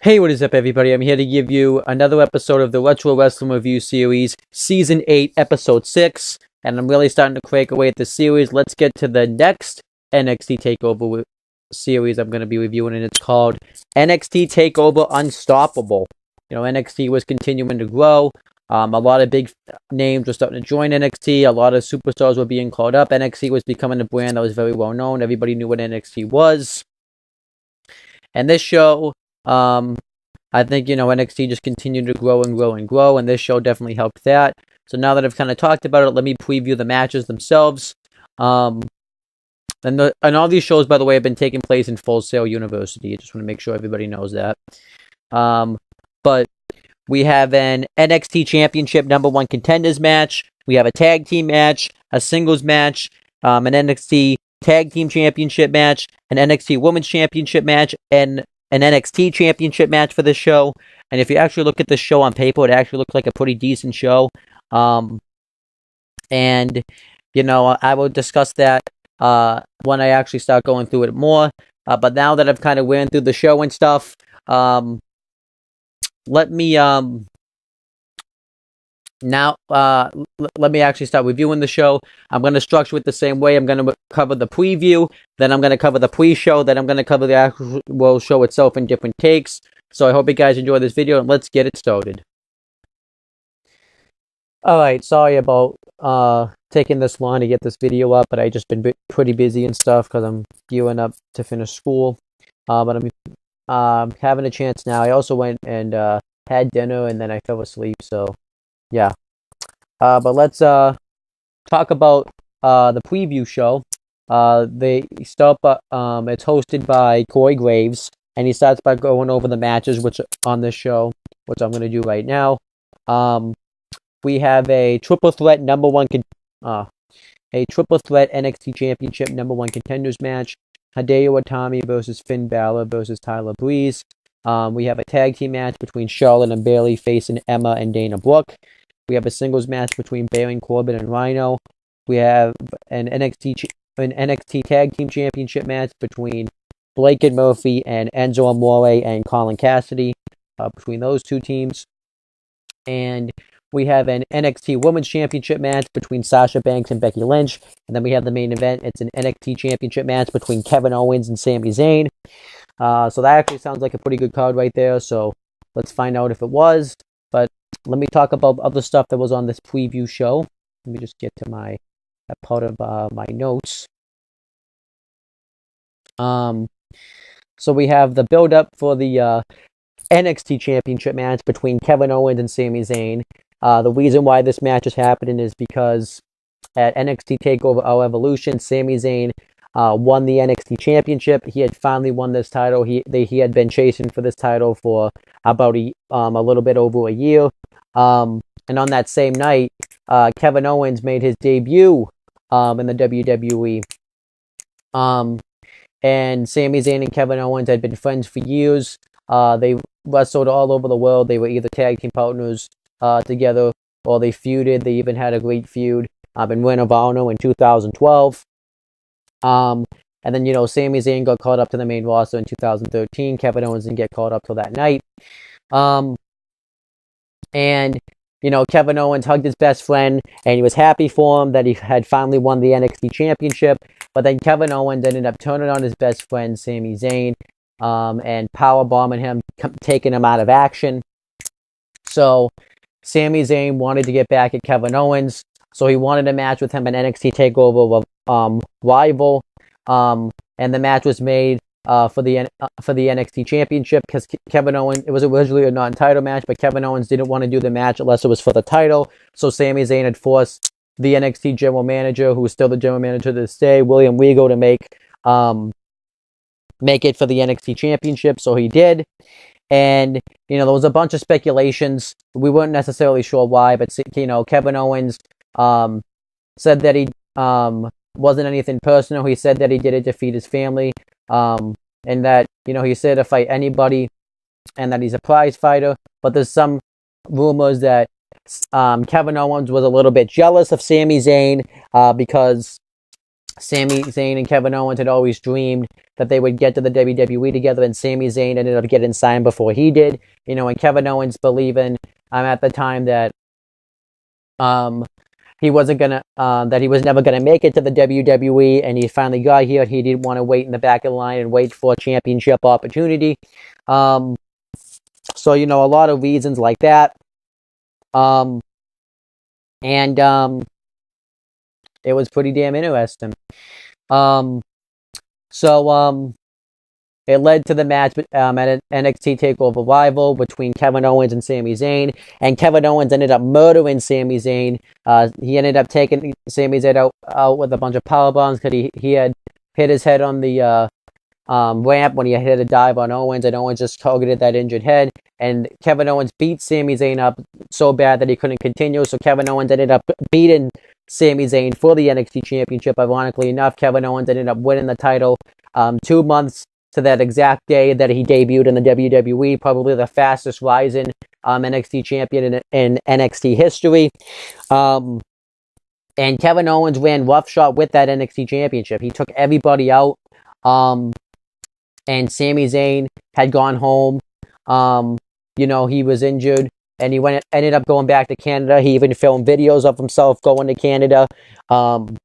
Hey, what is up, everybody? I'm here to give you another episode of the Retro Wrestling Review Series, Season 8, Episode 6, and I'm really starting to crank away at the series. Let's get to the next NXT TakeOver series I'm going to be reviewing, and it's called NXT TakeOver Unstoppable. NXT was continuing to grow. A lot of big names were starting to join NXT. A lot of superstars were being called up. NXT was becoming a brand that was very well known. Everybody knew what NXT was. And this show, I think, NXT just continued to grow and grow and grow, and this show definitely helped that. So now that I've kind of talked about it, let me preview the matches themselves. And all these shows, by the way, have been taking place in Full Sail University. I just want to make sure everybody knows that. But we have an NXT Championship #1 Contenders match. We have a tag team match, a singles match, an NXT Tag Team Championship match, an NXT Women's Championship match, and an NXT Championship match for this show. And if you actually look at this show on paper, it actually looks like a pretty decent show. And, I will discuss that when I actually start going through it more. But now that I've kind of ran through the show and stuff, let me actually start reviewing the show. I'm going to structure it the same way. I'm going to cover the preview, then I'm going to cover the pre-show, then I'm going to cover the actual show itself in different takes. So I hope you guys enjoy this video, and let's get it started. Alright, sorry about taking this long to get this video up, but I just been pretty busy and stuff because I'm gearing up to finish school. But I'm having a chance now. I also went and had dinner, and then I fell asleep, so yeah. But let's talk about the preview show. It's hosted by Corey Graves, and he starts by going over the matches which on this show, which I'm going to do right now. We have a triple threat NXT Championship #1 Contenders match. Hideo Itami versus Finn Balor versus Tyler Breeze. We have a tag team match between Charlotte and Bayley facing Emma and Dana Brooke. We have a singles match between Baron Corbin and Rhino. We have an NXT Tag Team Championship match between Blake and Murphy and Enzo Amore and Colin Cassidy, between those two teams. And we have an NXT Women's Championship match between Sasha Banks and Becky Lynch. And then we have the main event. It's an NXT Championship match between Kevin Owens and Sami Zayn. So that actually sounds like a pretty good card right there. So let's find out if it was. But let me talk about other stuff that was on this preview show. Let me just get to that part of my notes. So we have the build-up for the NXT Championship match between Kevin Owens and Sami Zayn. The reason why this match is happening is because at NXT TakeOver Our Evolution, Sami Zayn won the NXT Championship. He had finally won this title. He had been chasing for this title for about a little bit over a year. And on that same night, Kevin Owens made his debut in the WWE. And Sami Zayn and Kevin Owens had been friends for years. They wrestled all over the world. They were either tag team partners together, or they feuded. They even had a great feud in Ring of Honor in 2012. And then, Sami Zayn got called up to the main roster in 2013. Kevin Owens didn't get called up till that night. And, Kevin Owens hugged his best friend, and he was happy for him that he had finally won the NXT Championship. But then Kevin Owens ended up turning on his best friend, Sami Zayn, and powerbombing him, taking him out of action. So Sami Zayn wanted to get back at Kevin Owens, so he wanted a match with him in NXT TakeOver Rival, and the match was made for the NXT Championship because Kevin Owens, it was originally a non-title match, but Kevin Owens didn't want to do the match unless it was for the title, so Sami Zayn had forced the NXT general manager, who is still the general manager to this day, William Regal, to make it for the NXT Championship, so he did. And, there was a bunch of speculations. We weren't necessarily sure why, but, Kevin Owens said that he wasn't anything personal. He said that he did it to feed his family, and that, he's there to fight anybody, and that he's a prize fighter. But there's some rumors that Kevin Owens was a little bit jealous of Sami Zayn because Sami Zayn and Kevin Owens had always dreamed that they would get to the WWE together, and Sami Zayn ended up getting signed before he did. And Kevin Owens believing at the time that um, he wasn't gonna that he was never gonna make it to the WWE, and he finally got here. He didn't want to wait in the back of the line and wait for a championship opportunity. So a lot of reasons like that. Um, and It was pretty damn interesting. Um, so It led to the match at an NXT TakeOver Rival between Kevin Owens and Sami Zayn, and Kevin Owens ended up murdering Sami Zayn. He ended up taking Sami Zayn out with a bunch of powerbombs because he had hit his head on the ramp when he hit a dive on Owens, and Owens just targeted that injured head. And Kevin Owens beat Sami Zayn up so bad that he couldn't continue. So Kevin Owens ended up beating Sami Zayn for the NXT Championship. Ironically enough, Kevin Owens ended up winning the title 2 months to that exact day that he debuted in the WWE, probably the fastest rising NXT champion in NXT history. And Kevin Owens ran roughshod with that NXT championship. He took everybody out. And Sami Zayn had gone home. He was injured, and he ended up going back to Canada. He even filmed videos of himself going to Canada. And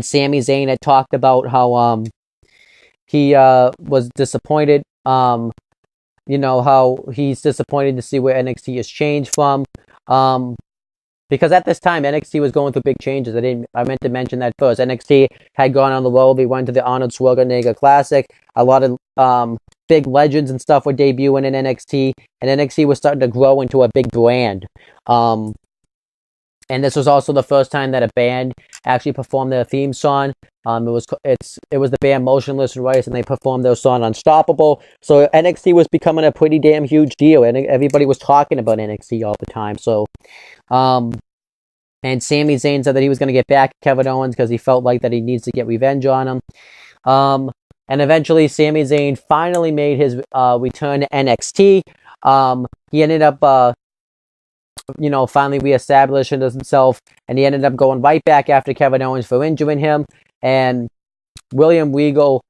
Sami Zayn had talked about how he was disappointed. How he's disappointed to see where NXT has changed from. Because at this time, NXT was going through big changes. I meant to mention that first. NXT had gone on the road. We went to the Arnold Schwarzenegger Classic. A lot of big legends and stuff were debuting in NXT, and NXT was starting to grow into a big brand. And this was also the first time that a band actually performed their theme song. It was the band Motionless in White, and they performed their song Unstoppable. So NXT was becoming a pretty damn huge deal, and everybody was talking about NXT all the time. So, and Sami Zayn said that he was going to get back at Kevin Owens because he felt like that he needs to get revenge on him. And eventually, Sami Zayn finally made his return to NXT. He ended up finally reestablishing himself, and he ended up going right back after Kevin Owens for injuring him. And William Regal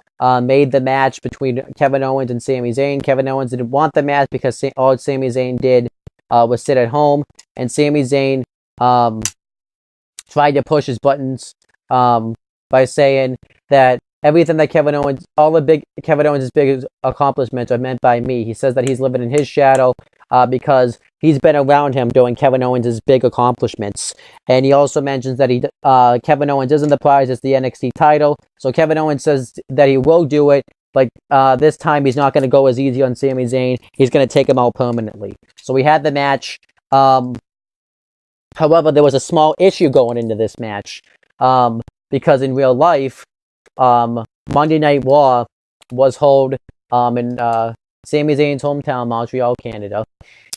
made the match between Kevin Owens and Sami Zayn. Kevin Owens didn't want the match because all Sami Zayn did was sit at home, and Sami Zayn tried to push his buttons by saying that everything that all the Kevin Owens' biggest accomplishments are meant by me. He says that he's living in his shadow because he's been around him during Kevin Owens' big accomplishments. And he also mentions that Kevin Owens isn't the prize, it's the NXT title. So Kevin Owens says that he will do it, but this time he's not going to go as easy on Sami Zayn. He's going to take him out permanently. So we had the match. However, there was a small issue going into this match because in real life, Monday Night Raw was held in Sami Zayn's hometown, Montreal, Canada.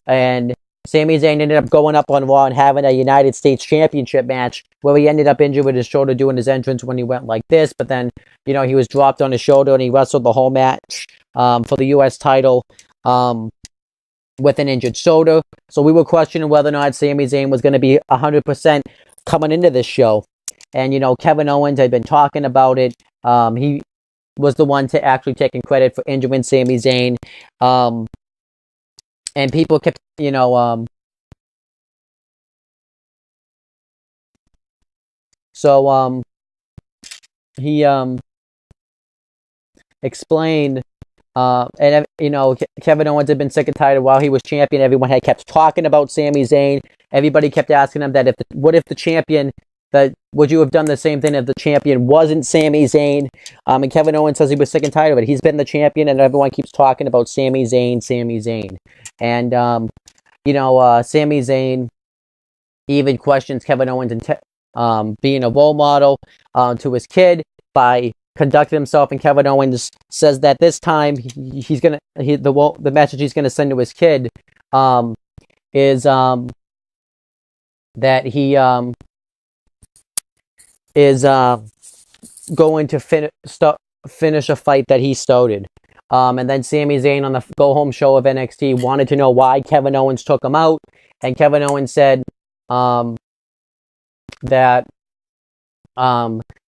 And Sami Zayn ended up going up on Raw and having a United States Championship match where he ended up injured with his shoulder doing his entrance when he went like this. But then, he was dropped on his shoulder and he wrestled the whole match for the U.S. title with an injured shoulder. So we were questioning whether or not Sami Zayn was going to be 100% coming into this show. And, Kevin Owens had been talking about it. He was the one to actually taking credit for injuring Sami Zayn. And people kept, he explained, and Kevin Owens had been sick and tired while he was champion. Everyone had kept talking about Sami Zayn. Everybody kept asking him that would you have done the same thing if the champion wasn't Sami Zayn? And Kevin Owens says he was sick and tired of it. He's been the champion, and everyone keeps talking about Sami Zayn. And, Sami Zayn even questions Kevin Owens and being a role model to his kid by conducting himself. And Kevin Owens says that this time the message he's gonna send to his kid is that he is going to finish a fight that he started. And then Sami Zayn on the go-home show of NXT wanted to know why Kevin Owens took him out. And Kevin Owens said that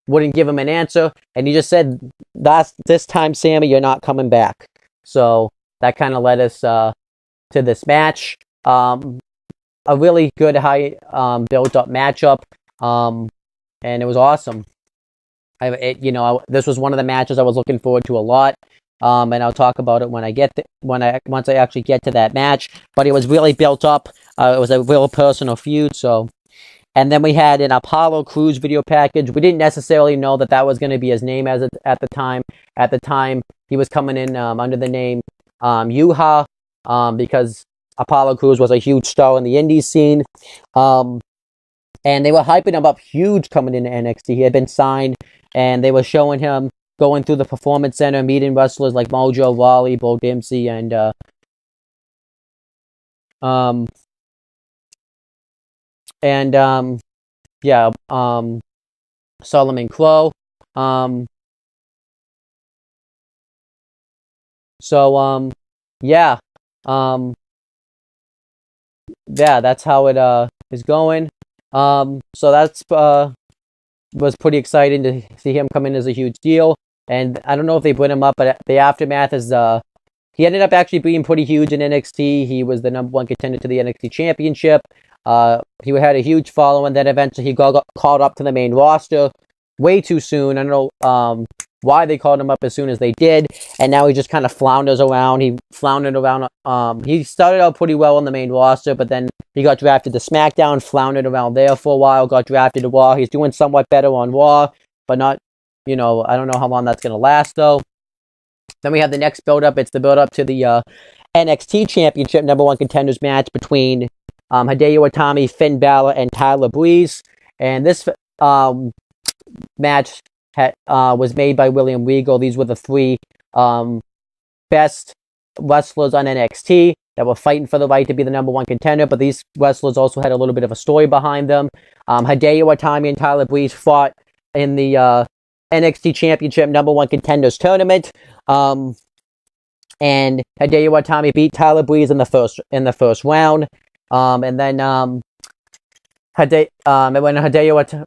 wouldn't give him an answer, and he just said, this time, Sammy, you're not coming back. So that kind of led us to this match. A really good high built-up matchup, and it was awesome. This was one of the matches I was looking forward to a lot. And I'll talk about it when once I actually get to that match. But it was really built up. It was a real personal feud. So, and then we had an Apollo Crews video package. We didn't necessarily know that was going to be his name at the time. At the time, he was coming in under the name Yuha, because Apollo Crews was a huge star in the indie scene. And they were hyping him up huge coming into NXT. He had been signed, and they were showing him going through the Performance Center, meeting wrestlers like Mojo Rawley, Bo Dempsey, and Solomon Crow. That's how it is going. So that's was pretty exciting to see him come in as a huge deal. And I don't know if they put him up, but the aftermath is he ended up actually being pretty huge in NXT. He was the number one contender to the NXT Championship. He had a huge following. Then eventually he got called up to the main roster way too soon. I don't know why they called him up as soon as they did, and now he just kind of flounders around. He floundered around. He started out pretty well on the main roster, but then he got drafted to SmackDown, floundered around there for a while, got drafted to Raw. He's doing somewhat better on Raw, but not, I don't know how long that's going to last, though. Then we have the next build-up. It's the build-up to the NXT Championship number one contenders match between Hideo Itami, Finn Balor, and Tyler Breeze. And this match was made by William Regal. These were the three best wrestlers on NXT that were fighting for the right to be the number one contender, but these wrestlers also had a little bit of a story behind them. Hideo Itami and Tyler Breeze fought in the NXT Championship number one contenders tournament, and Hideo Itami beat Tyler Breeze in the first round, and then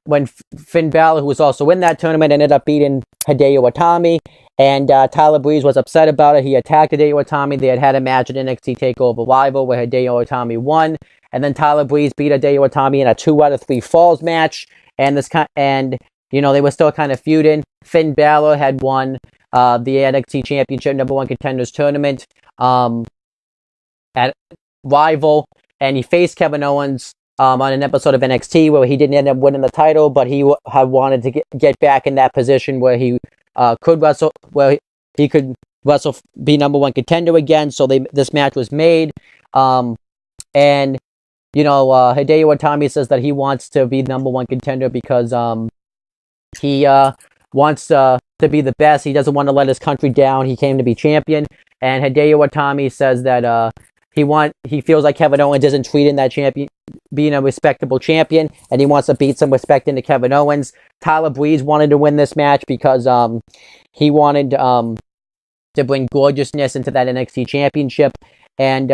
when Finn Balor, who was also in that tournament, ended up beating Hideo Itami, and Tyler Breeze was upset about it. He attacked Hideo Itami. They had a match at NXT TakeOver Rival where Hideo Itami won, and then Tyler Breeze beat Hideo Itami in a 2 out of 3 falls match. And they were still kind of feuding. Finn Balor had won the NXT Championship number one contenders tournament at Rival, and he faced Kevin Owens on an episode of NXT where he didn't end up winning the title, but he had wanted to get back in that position where he could wrestle, be number one contender again. So this match was made, and Hideo Itami says that he wants to be number one contender because he wants to be the best. He doesn't want to let his country down. He came to be champion, and Hideo Itami says that he feels like Kevin Owens isn't treating that champion, being a respectable champion, and he wants to beat some respect into Kevin Owens. Tyler Breeze wanted to win this match because he wanted to bring gorgeousness into that NXT Championship, and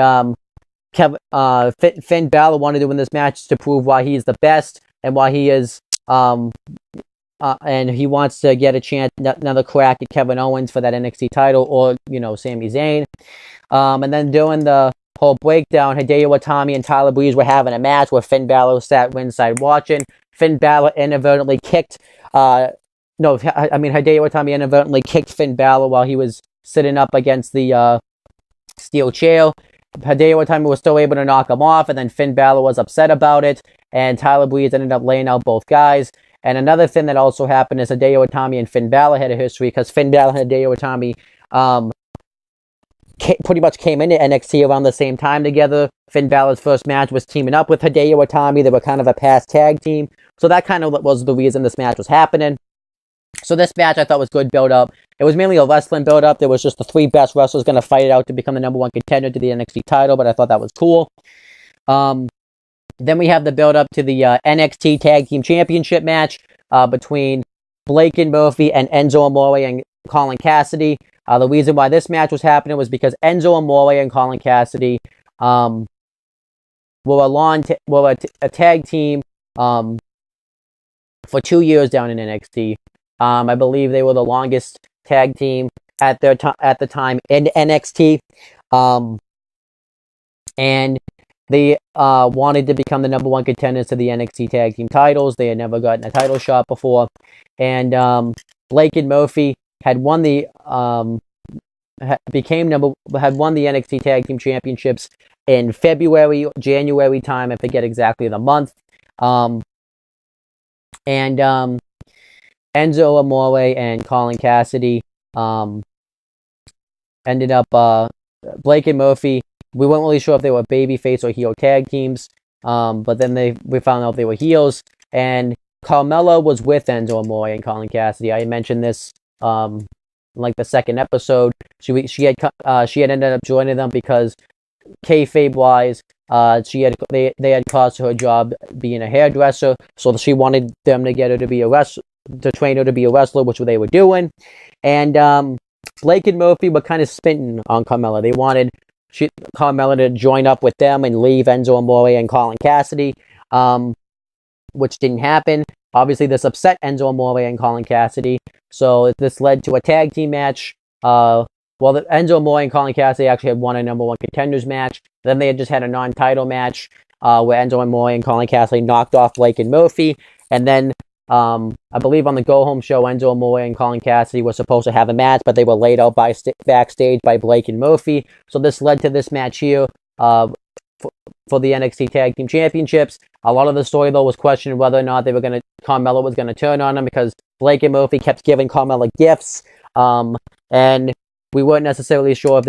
Finn Balor wanted to win this match to prove why he's the best and why he is and he wants to get a chance, another crack at Kevin Owens for that NXT title, or Sami Zayn. And then during the whole breakdown, Hideo Itami and Tyler Breeze were having a match where Finn Balor sat ringside watching. Finn Balor inadvertently kicked, Hideo Itami inadvertently kicked Finn Balor while he was sitting up against the steel chair. Hideo Itami was still able to knock him off, and then Finn Balor was upset about it, and Tyler Breeze ended up laying out both guys. And another thing that also happened is Hideo Itami and Finn Balor had a history, because Finn Balor and Hideo Itami pretty much came into NXT around the same time together. Finn Balor's first match was teaming up with Hideo Itami. They were kind of a past tag team. So that kind of was the reason this match was happening. So this match I thought was good build-up. It was mainly a wrestling build-up. There was just the three best wrestlers going to fight it out to become the number one contender to the NXT title, but I thought that was cool. Then we have the build-up to the NXT Tag Team Championship match between Blake and Murphy and Enzo Amore and Colin Cassidy. The reason why this match was happening was because Enzo Amore and Colin Cassidy were a tag team for 2 years down in NXT. I believe they were the longest tag team at at the time in NXT. Um, and they wanted to become the number one contenders to the NXT tag team titles. They had never gotten a title shot before, and Blake and Murphy had won the had won the NXT tag team championships in January time. I forget exactly the month. And Enzo Amore and Colin Cassidy ended up. Blake and Murphy, we weren't really sure if they were babyface or heel tag teams, but then we found out they were heels. And Carmella was with Enzo Amore and Colin Cassidy. I mentioned this in like the second episode. She had ended up joining them because kayfabe wise, they had cost her a job being a hairdresser, so she wanted them to get her to be to train her to be a wrestler, which they were doing. And Blake and Murphy were kind of spitting on Carmella. They wanted Carmella to join up with them and leave Enzo Amore and Colin Cassidy, which didn't happen. Obviously, this upset Enzo Amore and Colin Cassidy, so this led to a tag team match. Enzo Amore and Colin Cassidy actually had won a number one contenders match. Then they had just had a non-title match where Enzo Amore and Colin Cassidy knocked off Blake and Murphy. And then I believe on the go-home show, Enzo Amore and Colin Cassidy were supposed to have a match, but they were laid out backstage by Blake and Murphy. So this led to this match here for the NXT Tag Team Championships. A lot of the story, though, was questioning whether or not Carmella was going to turn on them because Blake and Murphy kept giving Carmella gifts. And we weren't necessarily sure if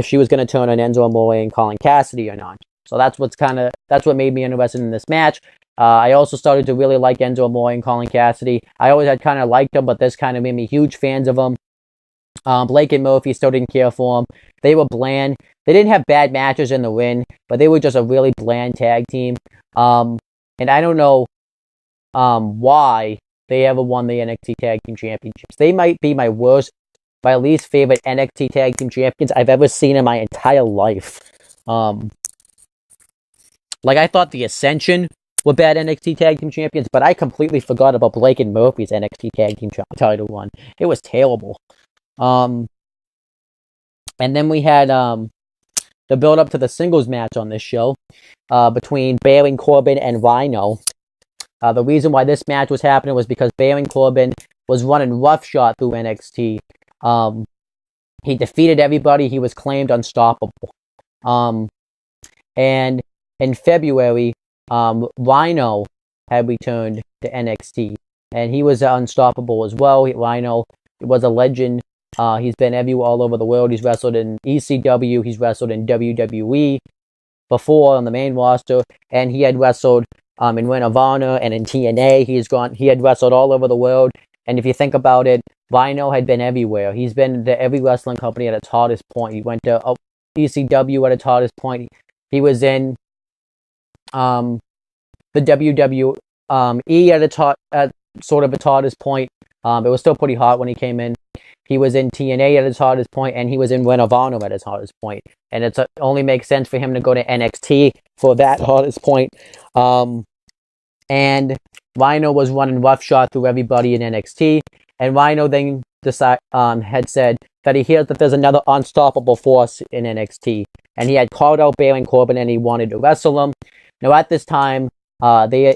she was going to turn on Enzo Amore and Colin Cassidy or not. So that's what made me interested in this match. I also started to really like Enzo Amore and Colin Cassidy. I always had kind of liked them, but this kind of made me huge fans of them. Blake and Murphy still didn't care for them. They were bland. They didn't have bad matches in the ring, but they were just a really bland tag team. And I don't know why they ever won the NXT Tag Team Championships. They might be my least favorite NXT Tag Team Champions I've ever seen in my entire life. I thought the Ascension were bad NXT Tag Team Champions, but I completely forgot about Blake and Murphy's NXT Tag Team title run. It was terrible. And then we had the build up to the singles match on this show between Baron Corbin and Rhino. The reason why this match was happening was because Baron Corbin was running roughshod through NXT. He defeated everybody. He was claimed unstoppable. And in February, Rhino had returned to NXT, and he was unstoppable as well. Rhino was a legend. He's been all over the world. He's wrestled in ECW. He's wrestled in WWE before on the main roster, and he had wrestled in Ring of Honor and in TNA. He had wrestled all over the world. And if you think about it, Rhino had been everywhere. He's been to every wrestling company at its hottest point. He went to ECW at its hottest point. He was in the WWE at sort of its hottest point. It was still pretty hot when he came in. He was in TNA at his hottest point, and he was in Ring of Honor at his hottest point. And it only makes sense for him to go to NXT for that hottest point. And Rhino was running roughshod through everybody in NXT. And Rhino then had said that he hears that there's another unstoppable force in NXT. And he had called out Baron Corbin and he wanted to wrestle him. Now at this time, they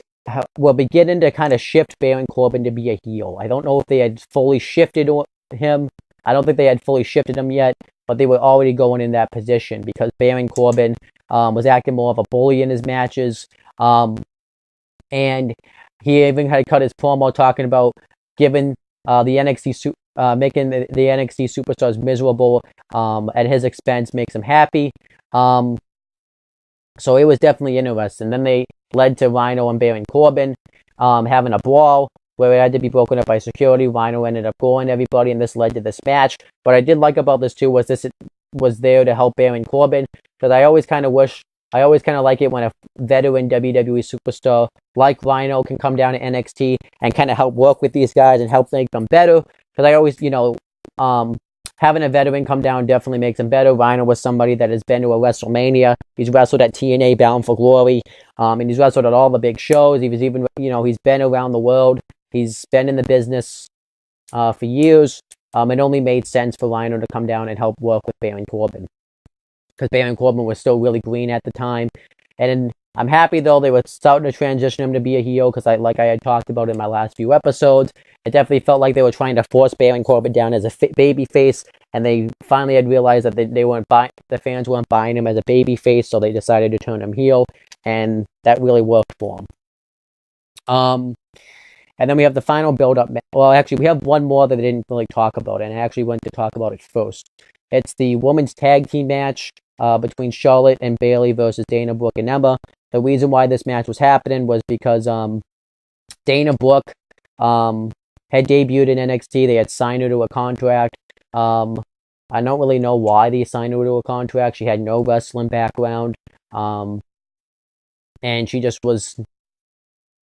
were beginning to kind of shift Baron Corbin to be a heel. I don't know if they had fully shifted him. I don't think they had fully shifted him yet, but they were already going in that position because Baron Corbin was acting more of a bully in his matches. And he even had cut his promo talking about giving making the NXT superstars miserable at his expense makes him happy. So it was definitely interesting. Then they led to Rhino and Baron Corbin having a brawl where it had to be broken up by security. Rhino ended up going everybody, and this led to this match. What I did like about this too was it was there to help Baron Corbin, because I always kind of like it when a veteran WWE superstar like Rhino can come down to NXT and kind of help work with these guys and help make them better. Because I always, having a veteran come down definitely makes them better. Rhino was somebody that has been to a WrestleMania. He's wrestled at TNA Bound for Glory, and he's wrestled at all the big shows. He was even, he's been around the world. He's been in the business for years, it only made sense for Lionel to come down and help work with Baron Corbin, because Baron Corbin was still really green at the time. And I'm happy, though, they were starting to transition him to be a heel, because like I had talked about in my last few episodes, it definitely felt like they were trying to force Baron Corbin down as a baby face, and they finally had realized that they weren't the fans weren't buying him as a baby face, so they decided to turn him heel, and that really worked for him. And then we have the final build-up. Well, actually, we have one more that I didn't really talk about, and I actually went to talk about it first. It's the women's tag team match between Charlotte and Bayley versus Dana Brooke and Emma. The reason why this match was happening was because Dana Brooke had debuted in NXT. They had signed her to a contract. I don't really know why they signed her to a contract. She had no wrestling background, and she just was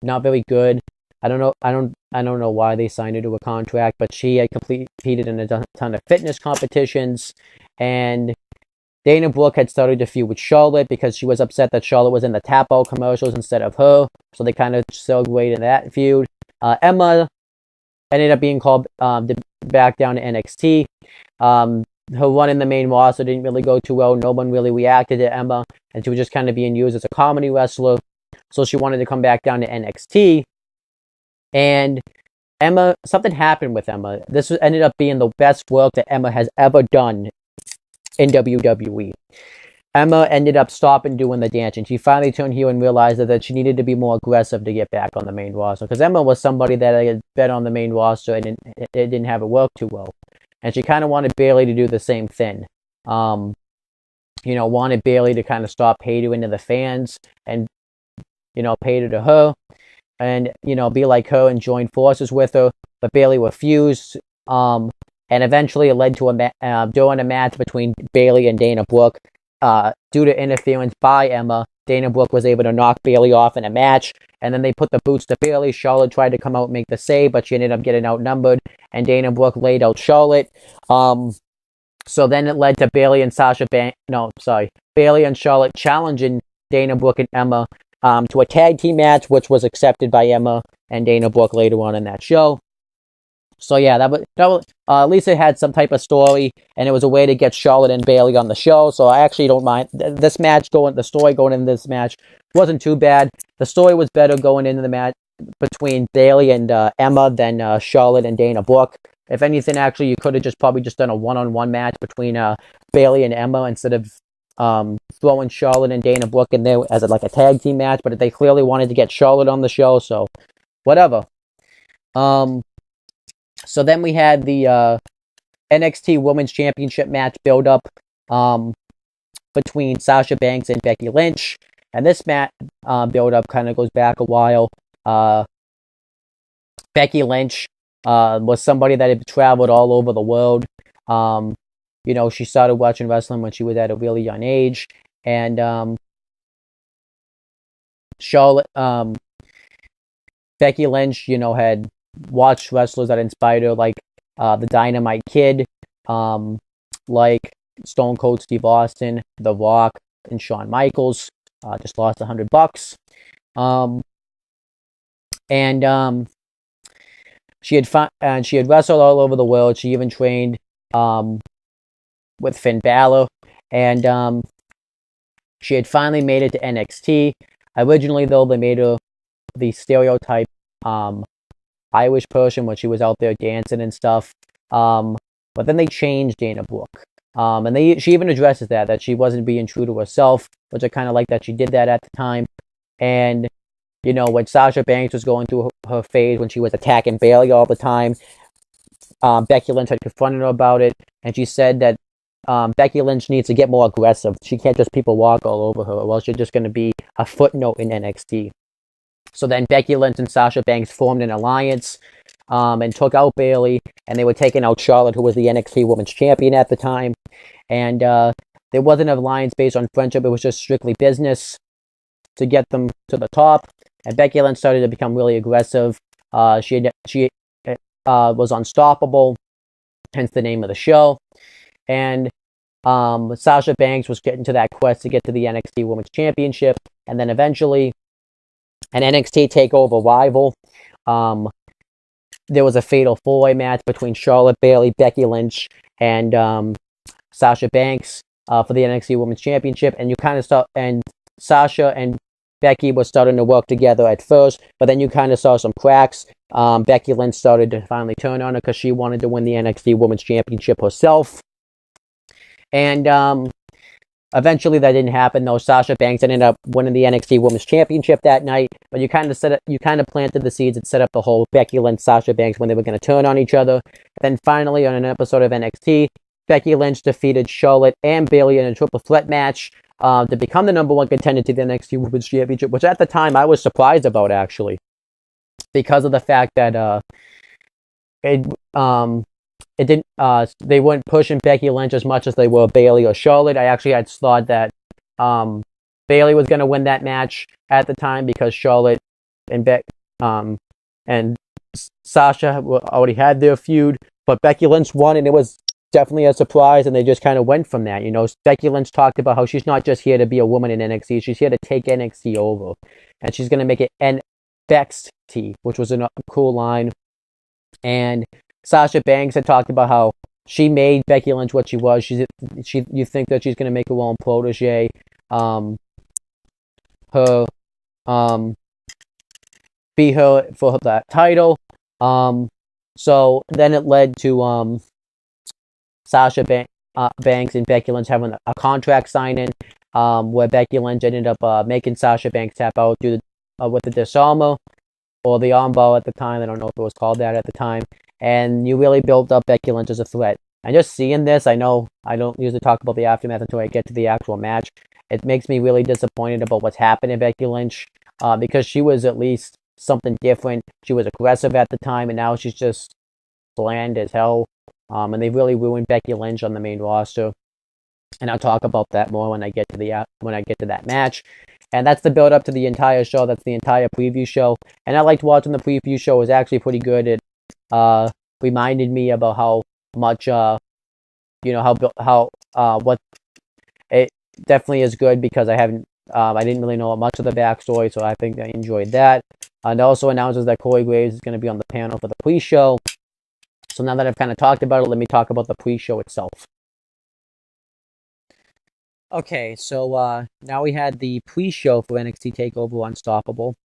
not very good. I don't know why they signed her to a contract, but she had competed in a ton of fitness competitions, and Dana Brooke had started to feud with Charlotte because she was upset that Charlotte was in the Tap Out commercials instead of her, so they kind of segued into that feud. Emma ended up being called back down to NXT. Her run in the main roster didn't really go too well. No one really reacted to Emma, and she was just kind of being used as a comedy wrestler, so she wanted to come back down to NXT. And Emma, something happened with Emma. This ended up being the best work that Emma has ever done in WWE. Emma ended up stopping doing the dance, and she finally turned heel and realized that she needed to be more aggressive to get back on the main roster, because Emma was somebody that had been on the main roster and it didn't have it work too well. And she kind of wanted Bayley to do the same thing. Wanted Bayley to kind of stop catering to the fans and, cater to her, and, be like her and join forces with her, but Bayley refused, and eventually it led to during a match between Bayley and Dana Brooke, due to interference by Emma, Dana Brooke was able to knock Bayley off in a match, and then they put the boots to Bayley. Charlotte tried to come out and make the save, but she ended up getting outnumbered, and Dana Brooke laid out Charlotte. So then it led to Bayley and Bayley and Charlotte challenging Dana Brooke and Emma to a tag team match, which was accepted by Emma and Dana Brooke later on in that show. So yeah, that was at least it had some type of story, and it was a way to get Charlotte and Bayley on the show. So I actually don't mind this match the story going into this match wasn't too bad. The story was better going into the match between Bayley and Emma than Charlotte and Dana Brooke. If anything, actually, you could have probably just done a one-on-one match between Bayley and Emma instead of throwing Charlotte and Dana Brooke in there as a tag team match. But they clearly wanted to get Charlotte on the show, so whatever. So then we had the NXT Women's Championship match build-up between Sasha Banks and Becky Lynch. And this match build-up kind of goes back a while. Becky Lynch was somebody that had traveled all over the world. She started watching wrestling when she was at a really young age. And Becky Lynch, had watched wrestlers that inspired her, like the Dynamite Kid, like Stone Cold Steve Austin, The Rock, and Shawn Michaels. Just lost $100. She had wrestled all over the world. She even trained with Finn Balor, and she had finally made it to NXT. Originally, though, they made her the stereotype Irish person when she was out there dancing and stuff. But then they changed Dana Brooke. And she even addresses that she wasn't being true to herself, which I kind of like that she did that at the time. And, when Sasha Banks was going through her phase when she was attacking Bayley all the time, Becky Lynch had confronted her about it, and she said that Becky Lynch needs to get more aggressive. She can't just people walk all over her, or else she's just going to be a footnote in NXT. So then Becky Lynch and Sasha Banks formed an alliance and took out Bayley, and they were taking out Charlotte, who was the NXT Women's Champion at the time. And there wasn't an alliance based on friendship. It was just strictly business to get them to the top. And Becky Lynch started to become really aggressive. She was unstoppable, hence the name of the show. And Sasha Banks was getting to that quest to get to the NXT Women's Championship. And then eventually, an NXT TakeOver rival there was a fatal four-way match between Charlotte, Bayley, Becky Lynch, and Sasha Banks for the NXT Women's Championship, and you kind of saw, and Sasha and Becky were starting to work together at first, but then you kind of saw some cracks. Becky Lynch started to finally turn on her because she wanted to win the NXT Women's Championship herself, and eventually that didn't happen, though. Sasha Banks ended up winning the NXT Women's Championship that night, but you kind of planted the seeds and set up the whole Becky Lynch, Sasha Banks when they were going to turn on each other. And then finally, on an episode of NXT, Becky Lynch defeated Charlotte and Bayley in a triple threat match to become the number one contender to the NXT Women's Championship, which at the time I was surprised about, actually, because of the fact that it didn't. They weren't pushing Becky Lynch as much as they were Bayley or Charlotte. I actually had thought that Bayley was going to win that match at the time because Charlotte and Sasha already had their feud, but Becky Lynch won, and it was definitely a surprise. And they just kind of went from that. You know, Becky Lynch talked about how she's not just here to be a woman in NXT; she's here to take NXT over, and she's going to make it NXT, which was a cool line. And Sasha Banks had talked about how she made Becky Lynch what she was. You think that she's going to make her own protege, be her for that title. So then it led to Sasha Banks and Becky Lynch having a contract signing, where Becky Lynch ended up making Sasha Banks tap out with the disarmer or the armbar at the time. I don't know if it was called that at the time. And you really built up Becky Lynch as a threat. And just seeing this, I know I don't usually talk about the aftermath until I get to the actual match. It makes me really disappointed about what's happened to Becky Lynch, because she was at least something different. She was aggressive at the time, and now she's just bland as hell. And they really ruined Becky Lynch on the main roster. And I'll talk about that more when I get to that match. And that's the build up to the entire show. That's the entire preview show. And I liked watching the preview show. It was actually pretty good. It reminded me about how much what it definitely is good, because I didn't really know much of the backstory, so I think I enjoyed that. And it also announces that Corey Graves is going to be on the panel for the pre-show. So now that I've kind of talked about it, let me talk about the pre-show itself. Okay, so now we had the pre-show for NXT TakeOver Unstoppable.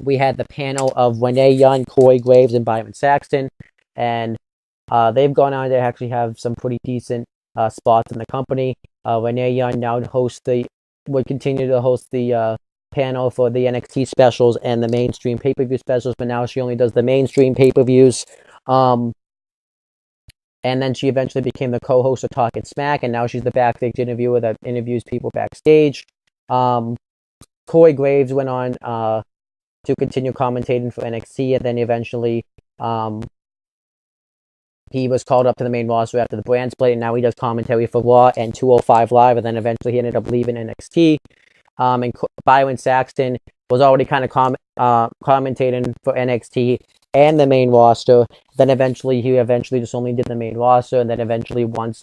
We had the panel of Renee Young, Corey Graves, and Byron Saxton, and they've gone on to actually have some pretty decent spots in the company. Renee Young now would continue to host the panel for the NXT specials and the mainstream pay-per-view specials, but now she only does the mainstream pay-per-views. And then she eventually became the co-host of Talkin' Smack, and now she's the backstage interviewer that interviews people backstage. Corey Graves went on to continue commentating for NXT, and then eventually he was called up to the main roster after the brand split, and now he does commentary for Raw and 205 Live, and then eventually he ended up leaving NXT. And Byron Saxton was already kind of commentating for NXT and the main roster. Then eventually he just only did the main roster, and then eventually once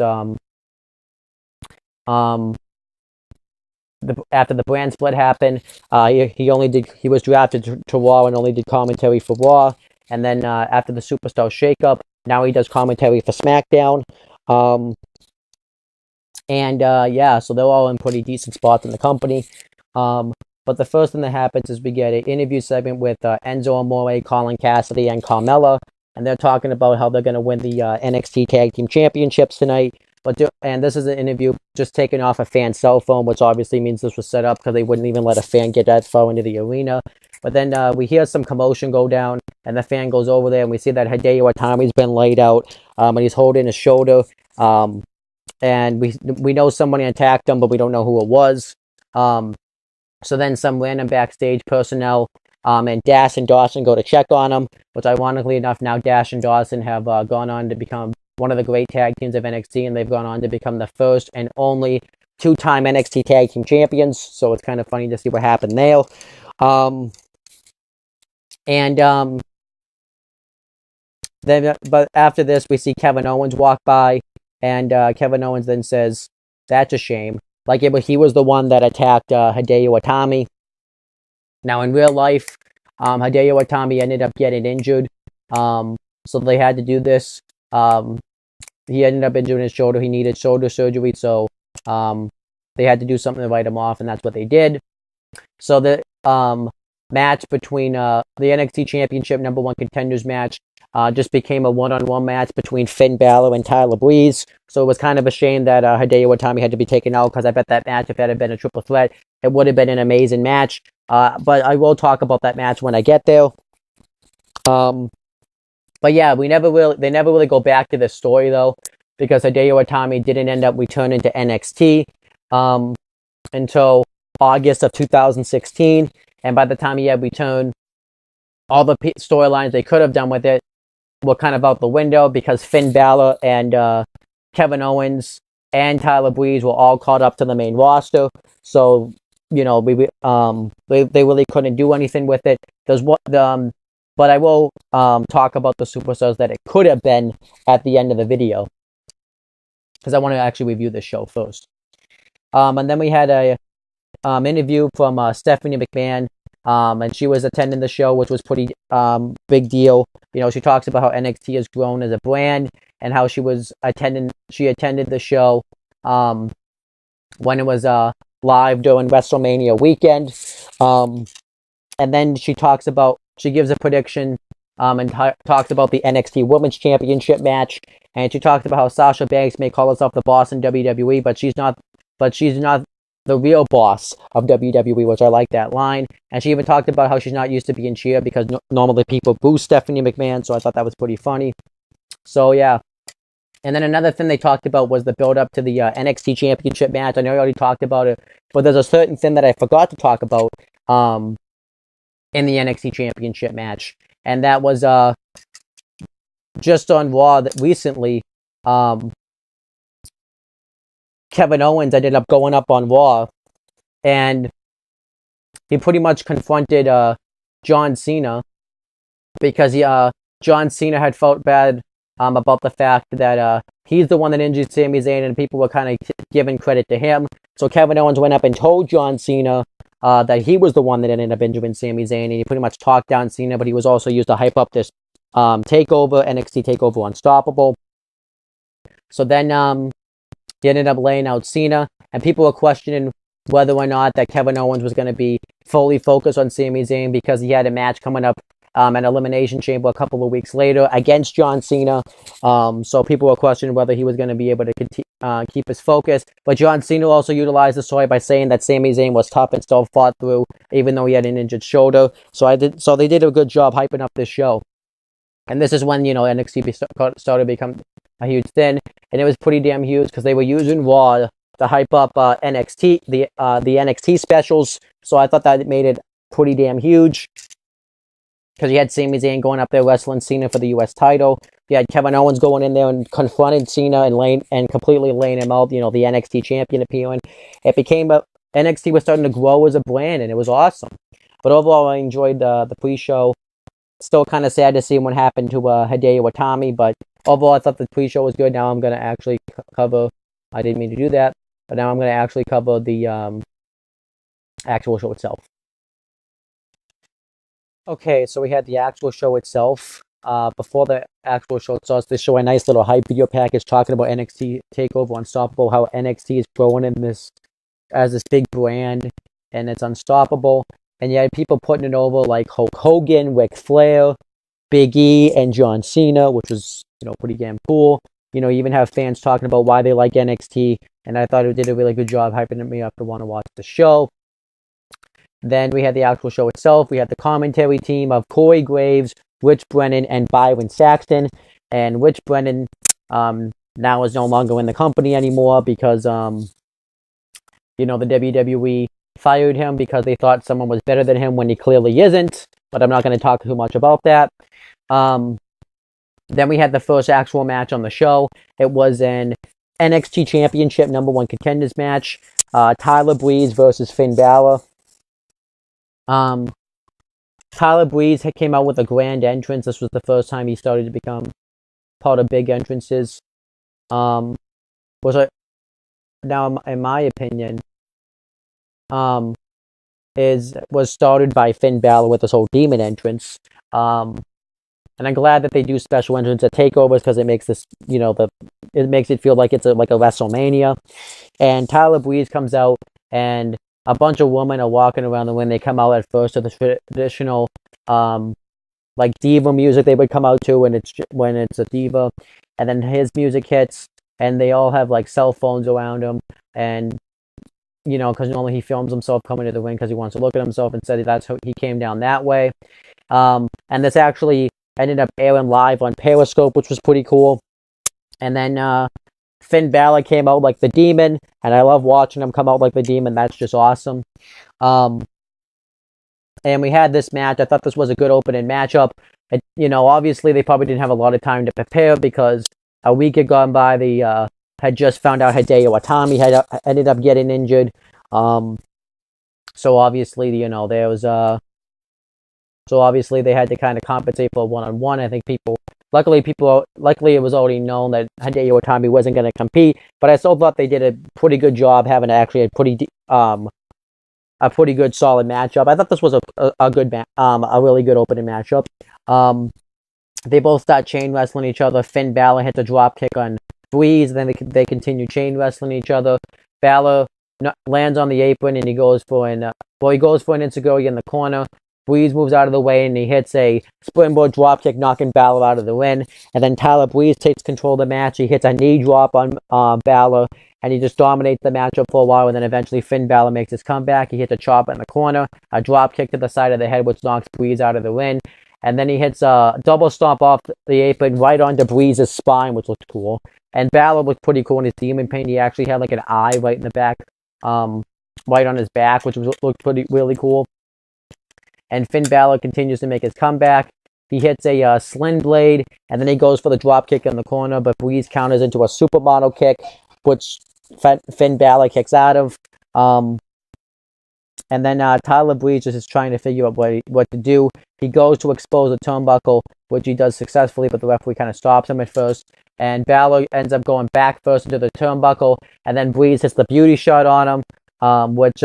after the brand split happened, he was drafted to Raw and only did commentary for Raw. And then after the Superstar shakeup, now he does commentary for SmackDown. So they're all in pretty decent spots in the company. But the first thing that happens is we get an interview segment with Enzo Amore, Colin Cassidy, and Carmella, and they're talking about how they're going to win the NXT Tag Team Championships tonight. And this is an interview just taken off a fan's cell phone, which obviously means this was set up because they wouldn't even let a fan get that far into the arena. But then we hear some commotion go down, and the fan goes over there, and we see that Hideo Itami's been laid out, and he's holding his shoulder. And we know somebody attacked him, but we don't know who it was. So then some random backstage personnel and Dash and Dawson go to check on him, which ironically enough, now Dash and Dawson have gone on to become one of the great tag teams of NXT, and they've gone on to become the first and only two-time NXT Tag Team Champions, so it's kind of funny to see what happened there. But after this, we see Kevin Owens walk by, and Kevin Owens then says, "That's a shame." Like he was the one that attacked Hideo Itami. Now, in real life, Hideo Itami ended up getting injured So they had to do this. He ended up injuring his shoulder. He needed shoulder surgery, so they had to do something to write him off, and that's what they did. So the match between the NXT Championship number one contenders match just became a one-on-one match between Finn Balor and Tyler Breeze. So it was kind of a shame that Hideo Itami had to be taken out, because I bet that match, if that had been a triple threat, it would have been an amazing match. But I will talk about that match when I get there. But yeah, they never really go back to this story though, because Hideo Itami didn't end up returning to NXT until August of 2016, and by the time he had returned, all the storylines they could have done with it were kind of out the window, because Finn Balor and Kevin Owens and Tyler Breeze were all caught up to the main roster. So they really couldn't do anything with it. But I will talk about the superstars that it could have been at the end of the video, because I want to actually review the show first. And then we had a interview from Stephanie McMahon, and she was attending the show, which was pretty big deal. She talks about how NXT has grown as a brand, and how she attended the show when it was live during WrestleMania weekend. And then she gives a prediction and talks about the NXT Women's Championship match, and she talks about how Sasha Banks may call herself the boss in WWE, but she's not the real boss of WWE, which I like that line. And she even talked about how she's not used to being cheered, because normally people boo Stephanie McMahon, so I thought that was pretty funny. So yeah. And then another thing they talked about was the build-up to the NXT Championship match. I know I already talked about it, but there's a certain thing that I forgot to talk about in the NXT Championship match, and that was just on Raw recently. Kevin Owens ended up going up on Raw, and he pretty much confronted John Cena, because John Cena had felt bad about the fact that he's the one that injured Sami Zayn, and people were kind of giving credit to him. So Kevin Owens went up and told John Cena that he was the one that ended up injuring Sami Zayn, and he pretty much talked down Cena, but he was also used to hype up this NXT TakeOver Unstoppable. So then he ended up laying out Cena, and people were questioning whether or not that Kevin Owens was going to be fully focused on Sami Zayn, because he had a match coming up an Elimination Chamber a couple of weeks later against John Cena. So people were questioning whether he was going to be able to keep his focus. But John Cena also utilized the story by saying that Sami Zayn was tough and still fought through, even though he had an injured shoulder. So they did a good job hyping up this show. And this is when, NXT started to become a huge thing, and it was pretty damn huge, because they were using Raw to hype up NXT, the NXT specials. So I thought that it made it pretty damn huge, because you had Sami Zayn going up there wrestling Cena for the U.S. title. You had Kevin Owens going in there and confronted Cena and completely laying him out. The NXT champion appearing. It became NXT was starting to grow as a brand, and it was awesome. But overall, I enjoyed the pre-show. Still kind of sad to see what happened to Hideo Itami, but overall, I thought the pre-show was good. Now I'm going to actually cover. I didn't mean to do that, but now I'm going to actually cover the actual show itself. Okay, so we had the actual show itself. Before the actual show starts, they show a nice little hype video package talking about NXT TakeOver Unstoppable, how NXT is growing in this as this big brand, and it's unstoppable. And you had people putting it over like Hulk Hogan, Ric Flair, Big E, and John Cena, which was pretty damn cool. You even have fans talking about why they like NXT, and I thought it did a really good job hyping me up to want to watch the show. Then we had the actual show itself. We had the commentary team of Corey Graves, Rich Brennan, and Byron Saxton. And Rich Brennan now is no longer in the company anymore, because the WWE fired him because they thought someone was better than him when he clearly isn't. But I'm not going to talk too much about that. Then we had the first actual match on the show. It was an NXT Championship number one contenders match. Tyler Breeze versus Finn Balor. Tyler Breeze came out with a grand entrance. This was the first time he started to become part of big entrances. Now, in my opinion, was started by Finn Balor with this whole demon entrance. And I'm glad that they do special entrance at takeovers because it makes this, it makes it feel like it's like a WrestleMania. And Tyler Breeze comes out, and a bunch of women are walking around the ring. They come out at first to the traditional, like diva music they would come out to when it's a diva, and then his music hits, and they all have like cell phones around him, and because normally he films himself coming to the ring because he wants to look at himself, and said that's how he came down that way. And this actually ended up airing live on Periscope, which was pretty cool. And then Finn Balor came out like the Demon, and I love watching him come out like the Demon. That's just awesome. And we had this match. I thought this was a good opening matchup. Obviously they probably didn't have a lot of time to prepare because a week had gone by. They had just found out Hideo Itami had ended up getting injured. So obviously, there was so obviously they had to kind of compensate for a one-on-one. I think luckily it was already known that Hideo Itami wasn't going to compete, but I still thought they did a pretty good job having actually a pretty good solid matchup. I thought this was a really good opening matchup. They both start chain wrestling each other. Finn Balor hits a drop kick on Breeze, then they continue chain wrestling each other. Balor lands on the apron and he goes for an enziguri in the corner. Breeze moves out of the way and he hits a springboard dropkick, knocking Balor out of the ring. And then Tyler Breeze takes control of the match. He hits a knee drop on Balor, and he just dominates the matchup for a while. And then eventually Finn Balor makes his comeback. He hits a chop in the corner, a drop kick to the side of the head, which knocks Breeze out of the ring. And then he hits a double stomp off the apron right onto Breeze's spine, which looked cool. And Balor looked pretty cool in his demon paint. He actually had like an eye right in the back, right on his back, which looked really cool. And Finn Balor continues to make his comeback. He hits a sling blade, and then he goes for the drop kick in the corner, but Breeze counters into a supermodel kick, which Finn Balor kicks out of. And then Tyler Breeze is trying to figure out what to do. He goes to expose a turnbuckle, which he does successfully, but the referee kind of stops him at first. And Balor ends up going back first into the turnbuckle, and then Breeze hits the beauty shot on him, which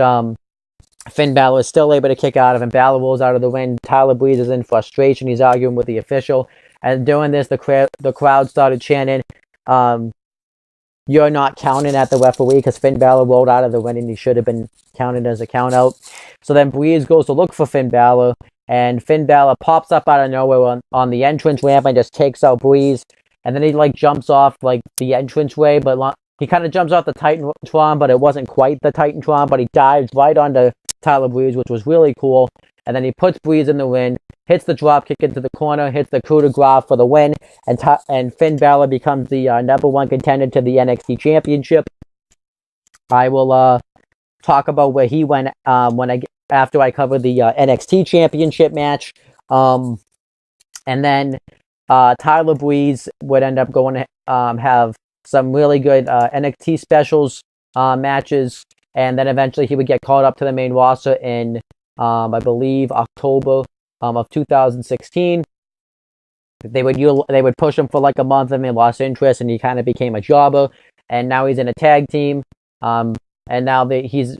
Finn Balor is still able to kick out of, and Balor rolls out of the ring. Tyler Breeze is in frustration. He's arguing with the official. And doing this, the crowd started chanting, "You're not counting at the referee," because Finn Balor rolled out of the ring and he should have been counted as a count out. So then Breeze goes to look for Finn Balor, and Finn Balor pops up out of nowhere on the entrance ramp and just takes out Breeze. And then he jumps off the entrance way, but he kind of jumps off the Titantron, but it wasn't quite the Titantron, but he dives right onto Tyler Breeze, which was really cool. And then he puts Breeze in the ring, hits the drop kick into the corner, hits the coup de grace for the win, and Finn Balor becomes the number one contender to the NXT Championship. I will talk about where he went after I cover the NXT Championship match. And then Tyler Breeze would end up going to have some really good NXT specials matches, and then eventually he would get called up to the main roster in, I believe, October of 2016. They would push him for like a month, and they lost interest, and he kind of became a jobber. And now he's in a tag team. And now he's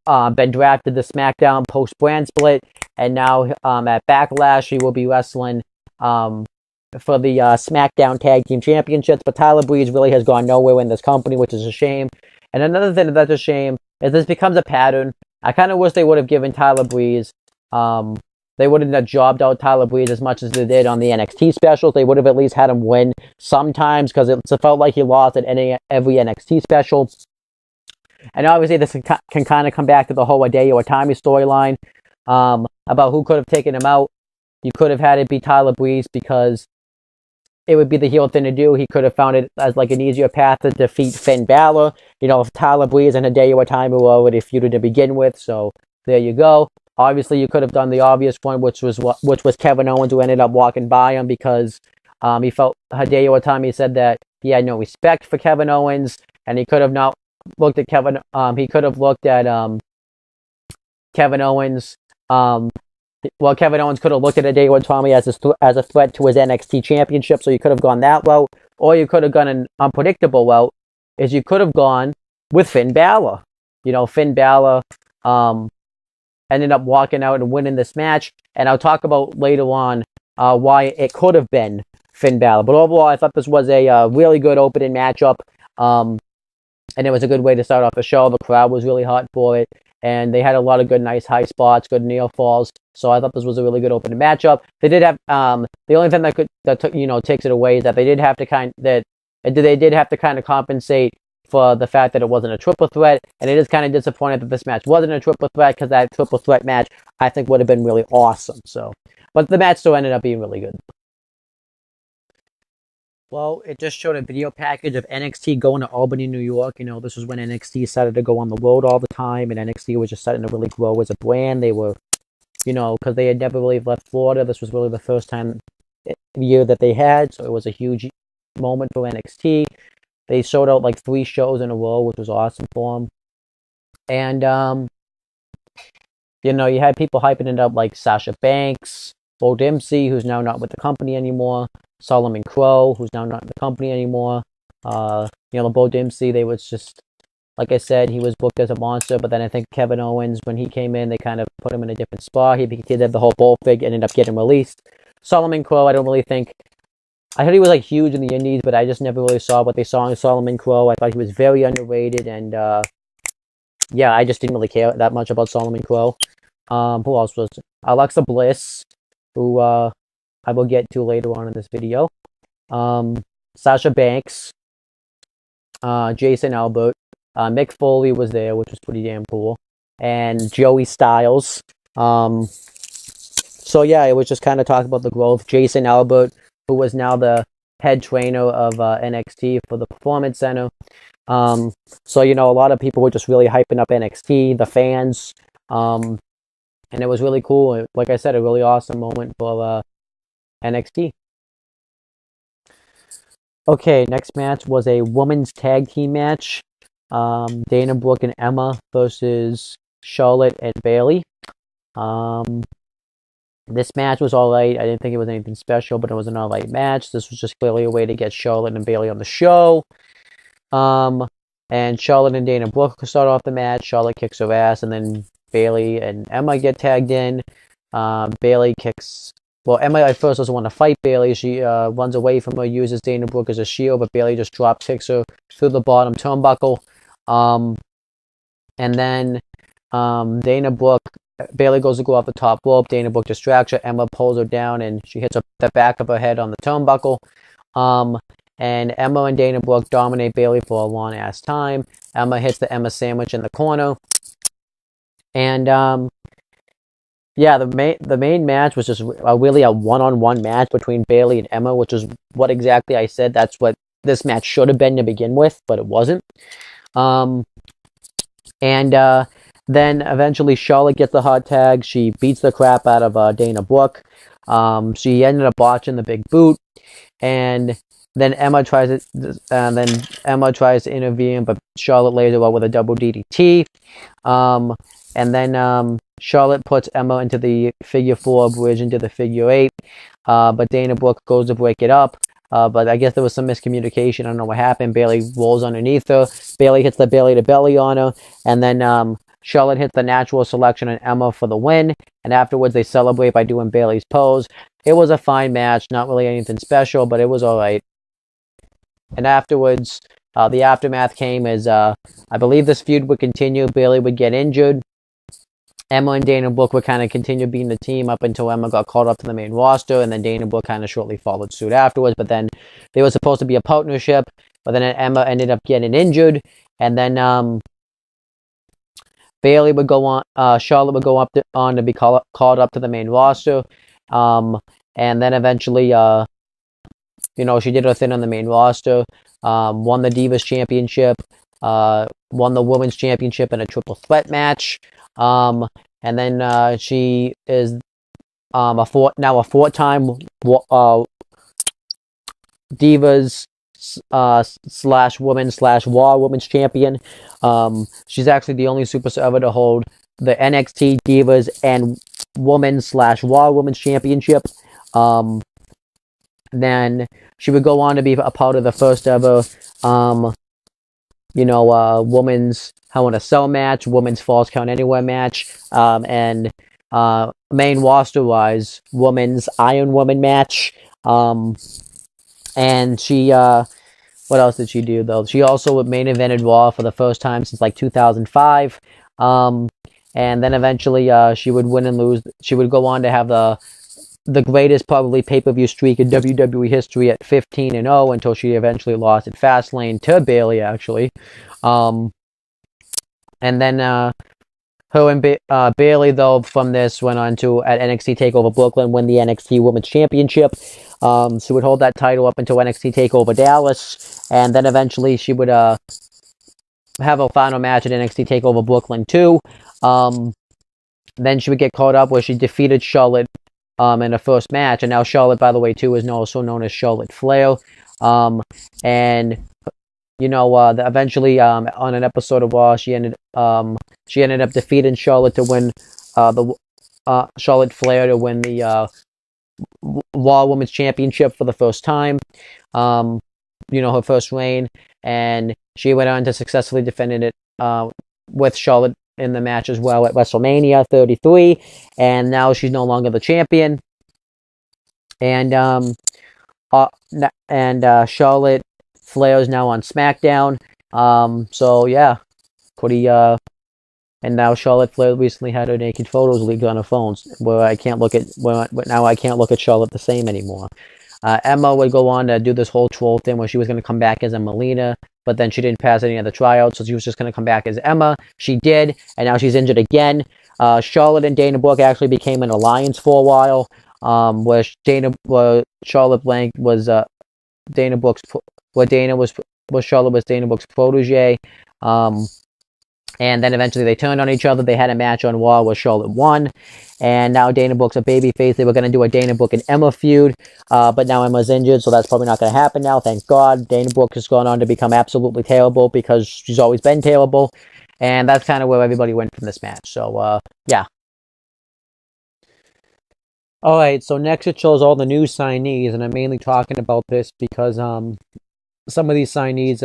been drafted to SmackDown post brand split, and now at Backlash he will be wrestling for the SmackDown Tag Team Championships. But Tyler Breeze really has gone nowhere in this company, which is a shame. And another thing that's a shame is this becomes a pattern. I kind of wish they would have given Tyler Breeze, they wouldn't have jobbed out Tyler Breeze as much as they did on the NXT specials. They would have at least had him win sometimes, because it felt like he lost at every NXT special. And obviously this can kind of come back to the whole Hideo Itami storyline about who could have taken him out. You could have had it be Tyler Breeze because it would be the heel thing to do. He could have found it as like an easier path to defeat Finn Balor. If Tyler Breeze and Hideo Itami were already feuded to begin with, so there you go. Obviously, you could have done the obvious one, which was Kevin Owens, who ended up walking by him because he felt Hideo Itami said that he had no respect for Kevin Owens, and he could have not looked at Kevin. He could have looked at Kevin Owens. Kevin Owens could have looked at Hideo Itami as a threat to his NXT Championship, so you could have gone that route, or you could have gone an unpredictable route, is you could have gone with Finn Balor. Finn Balor ended up walking out and winning this match, and I'll talk about later on why it could have been Finn Balor. But overall, I thought this was a really good opening matchup. And it was a good way to start off the show. The crowd was really hot for it, and they had a lot of good, nice high spots, good near falls. So I thought this was a really good opening matchup. They did have the only thing that takes it away is that they did have to kind of compensate for the fact that it wasn't a triple threat, and it is kind of disappointed that this match wasn't a triple threat, because that triple threat match I think would have been really awesome. So, but the match still ended up being really good. Well, it just showed a video package of NXT going to Albany, New York. This was when NXT started to go on the road all the time, and NXT was just starting to really grow as a brand. They were, because they had never really left Florida. This was really the first year that they had, so it was a huge moment for NXT. They sold out like 3 shows in a row, which was awesome for them. And, you had people hyping it up like Sasha Banks, Bo Dempsey, who's now not with the company anymore, Solomon Crow, who's now not in the company anymore. Bo Dempsey, they was just, like I said, he was booked as a monster, but then I think Kevin Owens, when he came in, they kind of put him in a different spot. He did the whole bull fig, ended up getting released. Solomon Crow, I don't really think, I heard he was like huge in the indies, but I just never really saw what they saw in Solomon Crow. I thought he was very underrated, and I just didn't really care that much about Solomon Crow. Who else was it? Alexa Bliss, who I will get to later on in this video. Sasha Banks, Jason Albert, Mick Foley was there, which was pretty damn cool, and Joey Styles. So yeah, it was just kind of talking about the growth. Jason Albert, who was now the head trainer of NXT for the Performance Center. So a lot of people were just really hyping up NXT, the fans, and it was really cool. Like I said, a really awesome moment for NXT. Okay, next match was a women's tag team match. Dana Brooke and Emma versus Charlotte and Bayley. This match was alright. I didn't think it was anything special, but it was an alright match. This was just clearly a way to get Charlotte and Bayley on the show. And Charlotte and Dana Brooke start off the match. Charlotte kicks her ass, and then Bayley and Emma get tagged in. Bayley kicks... Well, Emma at first doesn't want to fight Bayley. She runs away from her, uses Dana Brooke as a shield, but Bayley just drop kicks her through the bottom turnbuckle. And then Dana Brooke... Bayley goes to go off the top rope. Dana Brooke distracts her. Emma pulls her down, and she hits the back of her head on the turnbuckle. And Emma and Dana Brooke dominate Bayley for a long-ass time. Emma hits the Emma sandwich in the corner. And, the main match was just really a one-on-one match between Bayley and Emma, which is what exactly I said. That's what this match should have been to begin with, but it wasn't. Then eventually Charlotte gets the hot tag. She beats the crap out of Dana Brooke. She ended up botching the big boot, and then Emma tries to intervene, but Charlotte lays her out with a double DDT. And then Charlotte puts Emma into the figure 4 bridge into the figure 8. But Dana Brooke goes to break it up. But I guess there was some miscommunication. I don't know what happened. Bayley rolls underneath her. Bayley hits the belly to belly on her, and then Charlotte hits the natural selection on Emma for the win, and afterwards they celebrate by doing Bayley's pose. It was a fine match, not really anything special, but it was alright. And afterwards, the aftermath came as I believe this feud would continue. Bayley would get injured. Emma and Dana Brooke would kind of continue being the team up until Emma got called up to the main roster, and then Dana Brooke kind of shortly followed suit afterwards. But then they were supposed to be a partnership, but then Emma ended up getting injured, and then Bayley would go on. Charlotte would go on to be called up to the main roster, and then eventually, she did her thing on the main roster, won the Divas Championship, won the Women's Championship in a triple threat match, and then she is now a 4-time Divas /Women/Raw Women's Champion. She's actually the only superstar ever to hold the NXT Divas and Women/Raw Women's Championship. Then she would go on to be a part of the first ever, women's Hell in a Cell match, women's Falls Count Anywhere match, and main roster-wise, women's Iron Woman match. And she, what else did she do, though? She also main evented Raw for the first time since, like, 2005. And then eventually, she would win and lose. She would go on to have the greatest, probably, pay-per-view streak in WWE history at 15-0 until she eventually lost at Fastlane to Bayley, actually. And then, her and Bayley, though, from this went on to, at NXT TakeOver Brooklyn, win the NXT Women's Championship. She would hold that title up until NXT TakeOver Dallas, and then eventually she would have a final match at NXT TakeOver Brooklyn too. Then she would get caught up where she defeated Charlotte in the first match, and now Charlotte, by the way, too, is also known as Charlotte Flair. And eventually, on an episode of Raw, she ended up defeating Charlotte to win Charlotte Flair to win the Raw Women's Championship for the first time. Her first reign, and she went on to successfully defend it with Charlotte in the match as well at WrestleMania 33, and now she's no longer the champion. And Charlotte Flair is now on SmackDown. So yeah, pretty. And now Charlotte Flair recently had her naked photos leaked on her phones, where I can't look at. Now I can't look at Charlotte the same anymore. Emma would go on to do this whole troll thing where she was going to come back as a Melina, but then she didn't pass any of the tryouts, so she was just going to come back as Emma. She did, and now she's injured again. Charlotte and Dana Brooke actually became an alliance for a while, where Charlotte Blank was Dana Brooke's, Charlotte was Dana Brooke's protege. And then eventually they turned on each other. They had a match on Raw where Charlotte won. And now Dana Brooke's a babyface. They were going to do a Dana Brooke and Emma feud. But now Emma's injured, so that's probably not going to happen now. Thank God. Dana Brooke has gone on to become absolutely terrible because she's always been terrible. And that's kind of where everybody went from this match. So, yeah. Alright, so next it shows all the new signees. And I'm mainly talking about this because some of these signees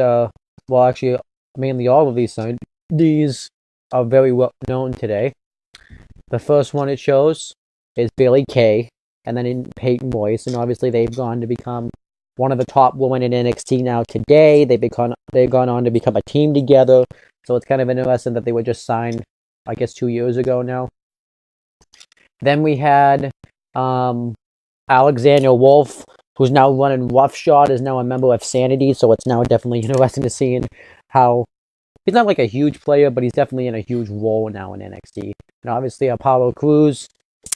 actually, mainly all of these signees. These are very well known today. The first one it shows is Billie Kay, and then in Peyton Royce, and obviously they've gone to become one of the top women in NXT now today. They've gone on to become a team together, so it's kind of interesting that they were just signed, I guess, 2 years ago now. Then we had Alexander Wolf, who's now running Roughshod, is now a member of Sanity, so it's now definitely interesting to see how. He's not like a huge player, but he's definitely in a huge role now in NXT. And obviously Apollo Crews,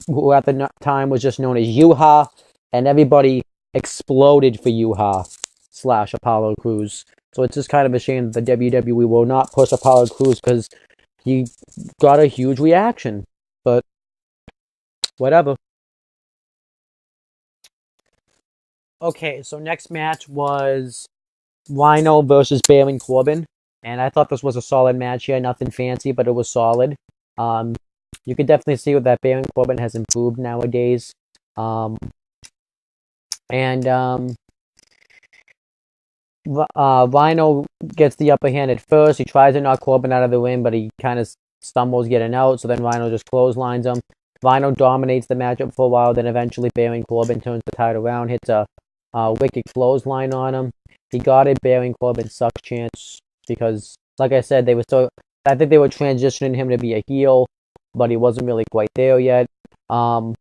who at the time was just known as Yuha, and everybody exploded for Yuha / Apollo Crews. So it's just kind of a shame that the WWE will not push Apollo Crews because he got a huge reaction. But whatever. Okay, so next match was Rhino versus Baron Corbin. And I thought this was a solid match here. Nothing fancy, but it was solid. You can definitely see that Baron Corbin has improved nowadays. Rhino gets the upper hand at first. He tries to knock Corbin out of the ring, but he kind of stumbles getting out. So then Rhino just clotheslines him. Rhino dominates the matchup for a while. Then eventually Baron Corbin turns the tide around, hits a wicked clothesline on him. He got it. Baron Corbin sucks chance. Because, like I said, I think they were transitioning him to be a heel, but he wasn't really quite there yet. And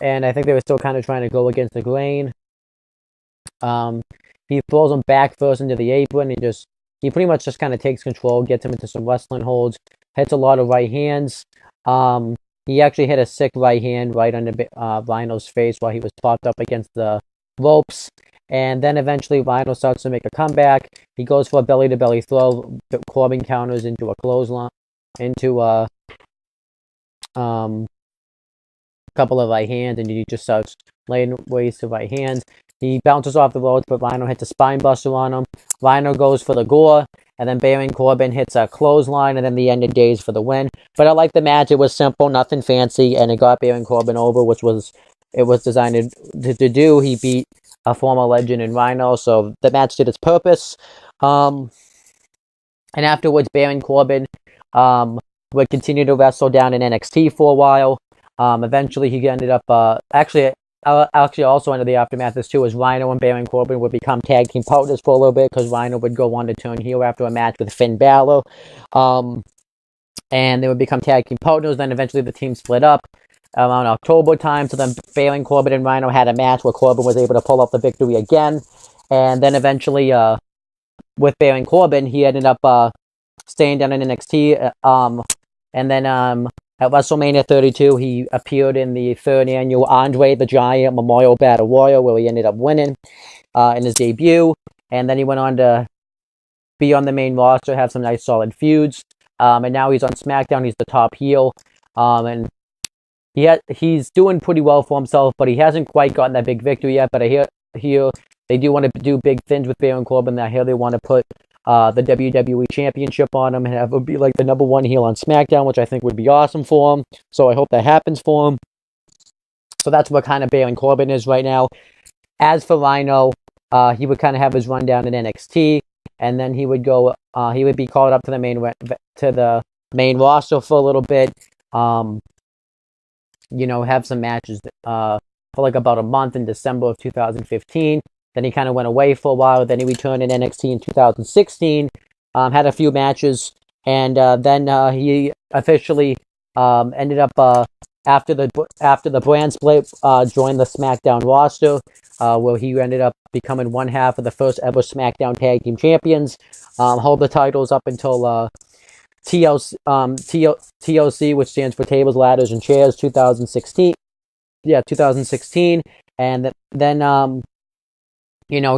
I think they were still kind of trying to go against the grain. He throws him back first into the apron. He pretty much just kind of takes control, gets him into some wrestling holds, hits a lot of right hands. He actually hit a sick right hand right under Rhino's face while he was propped up against the ropes. And then eventually Rhino starts to make a comeback. He goes for a belly-to-belly throw. Corbin counters into a clothesline, into a couple of right hands, and he just starts laying waste to right hands. He bounces off the ropes, but Rhino hits a spine buster on him. Rhino goes for the gore, and then Baron Corbin hits a clothesline, and then the end of days for the win. But I like the match. It was simple, nothing fancy, and it got Baron Corbin over, which was designed to do. He beat a former legend in Rhino, so the match did its purpose. And afterwards, Baron Corbin would continue to wrestle down in NXT for a while. Eventually, he ended up actually also under the aftermath of this too was Rhino and Baron Corbin would become tag team partners for a little bit because Rhino would go on to turn heel after a match with Finn Balor. And they would become tag team partners. Then eventually the team split up around October time. So then Baron Corbin and Rhino had a match where Corbin was able to pull off the victory again. And then eventually, with Baron Corbin, he ended up staying down in NXT. And then at WrestleMania 32, he appeared in the third annual Andre the Giant Memorial Battle Royal, where he ended up winning in his debut. And then he went on to be on the main roster, have some nice solid feuds. And now he's on SmackDown. He's the top heel. And he's doing pretty well for himself, but he hasn't quite gotten that big victory yet. But I hear they do want to do big things with Baron Corbin. I hear they want to put the WWE Championship on him and have him be like the number one heel on SmackDown, which I think would be awesome for him. So I hope that happens for him. So that's what kind of Baron Corbin is right now. As for Rhino, he would kind of have his run down in NXT, and then he would go. He would be called up to the main roster for a little bit. Have some matches for like about a month in December of 2015. Then he kind of went away for a while. Then he returned in NXT in 2016. Had a few matches, and then he officially ended up after the brand split, joined the SmackDown roster, where he ended up becoming one half of the first ever SmackDown Tag Team Champions. Hold the titles up until TLC, which stands for Tables, Ladders, and Chairs, 2016. Yeah, 2016, and then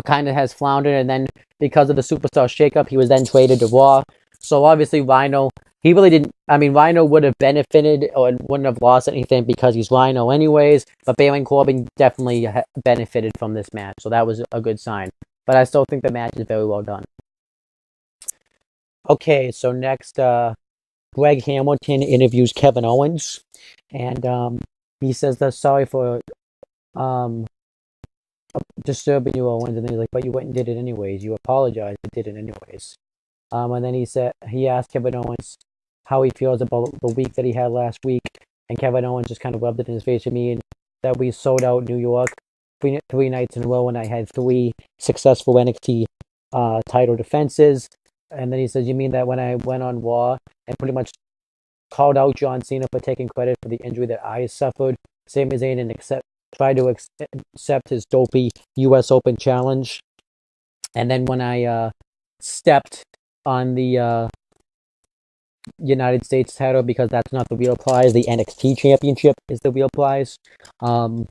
kind of has floundered, and then because of the Superstar shakeup, he was then traded to Raw. So obviously Rhino, he really didn't. I mean, Rhino would have benefited or wouldn't have lost anything because he's Rhino anyways. But Baron Corbin definitely benefited from this match, so that was a good sign. But I still think the match is very well done. Okay, so next, Greg Hamilton interviews Kevin Owens, and he says that sorry for disturbing you, Owens, and then he's like, but you went and did it anyways. You apologized, but did it anyways. And then he asked Kevin Owens how he feels about the week that he had last week, and Kevin Owens just kind of rubbed it in his face to me, and that we sold out New York three nights in a row, and I had 3 successful NXT title defenses. And then he says, you mean that when I went on Raw and pretty much called out John Cena for taking credit for the injury that I suffered, Sami Zayn and tried to accept his dopey U.S. Open challenge. And then when I stepped on the United States title, because that's not the real prize, the NXT Championship is the real prize. And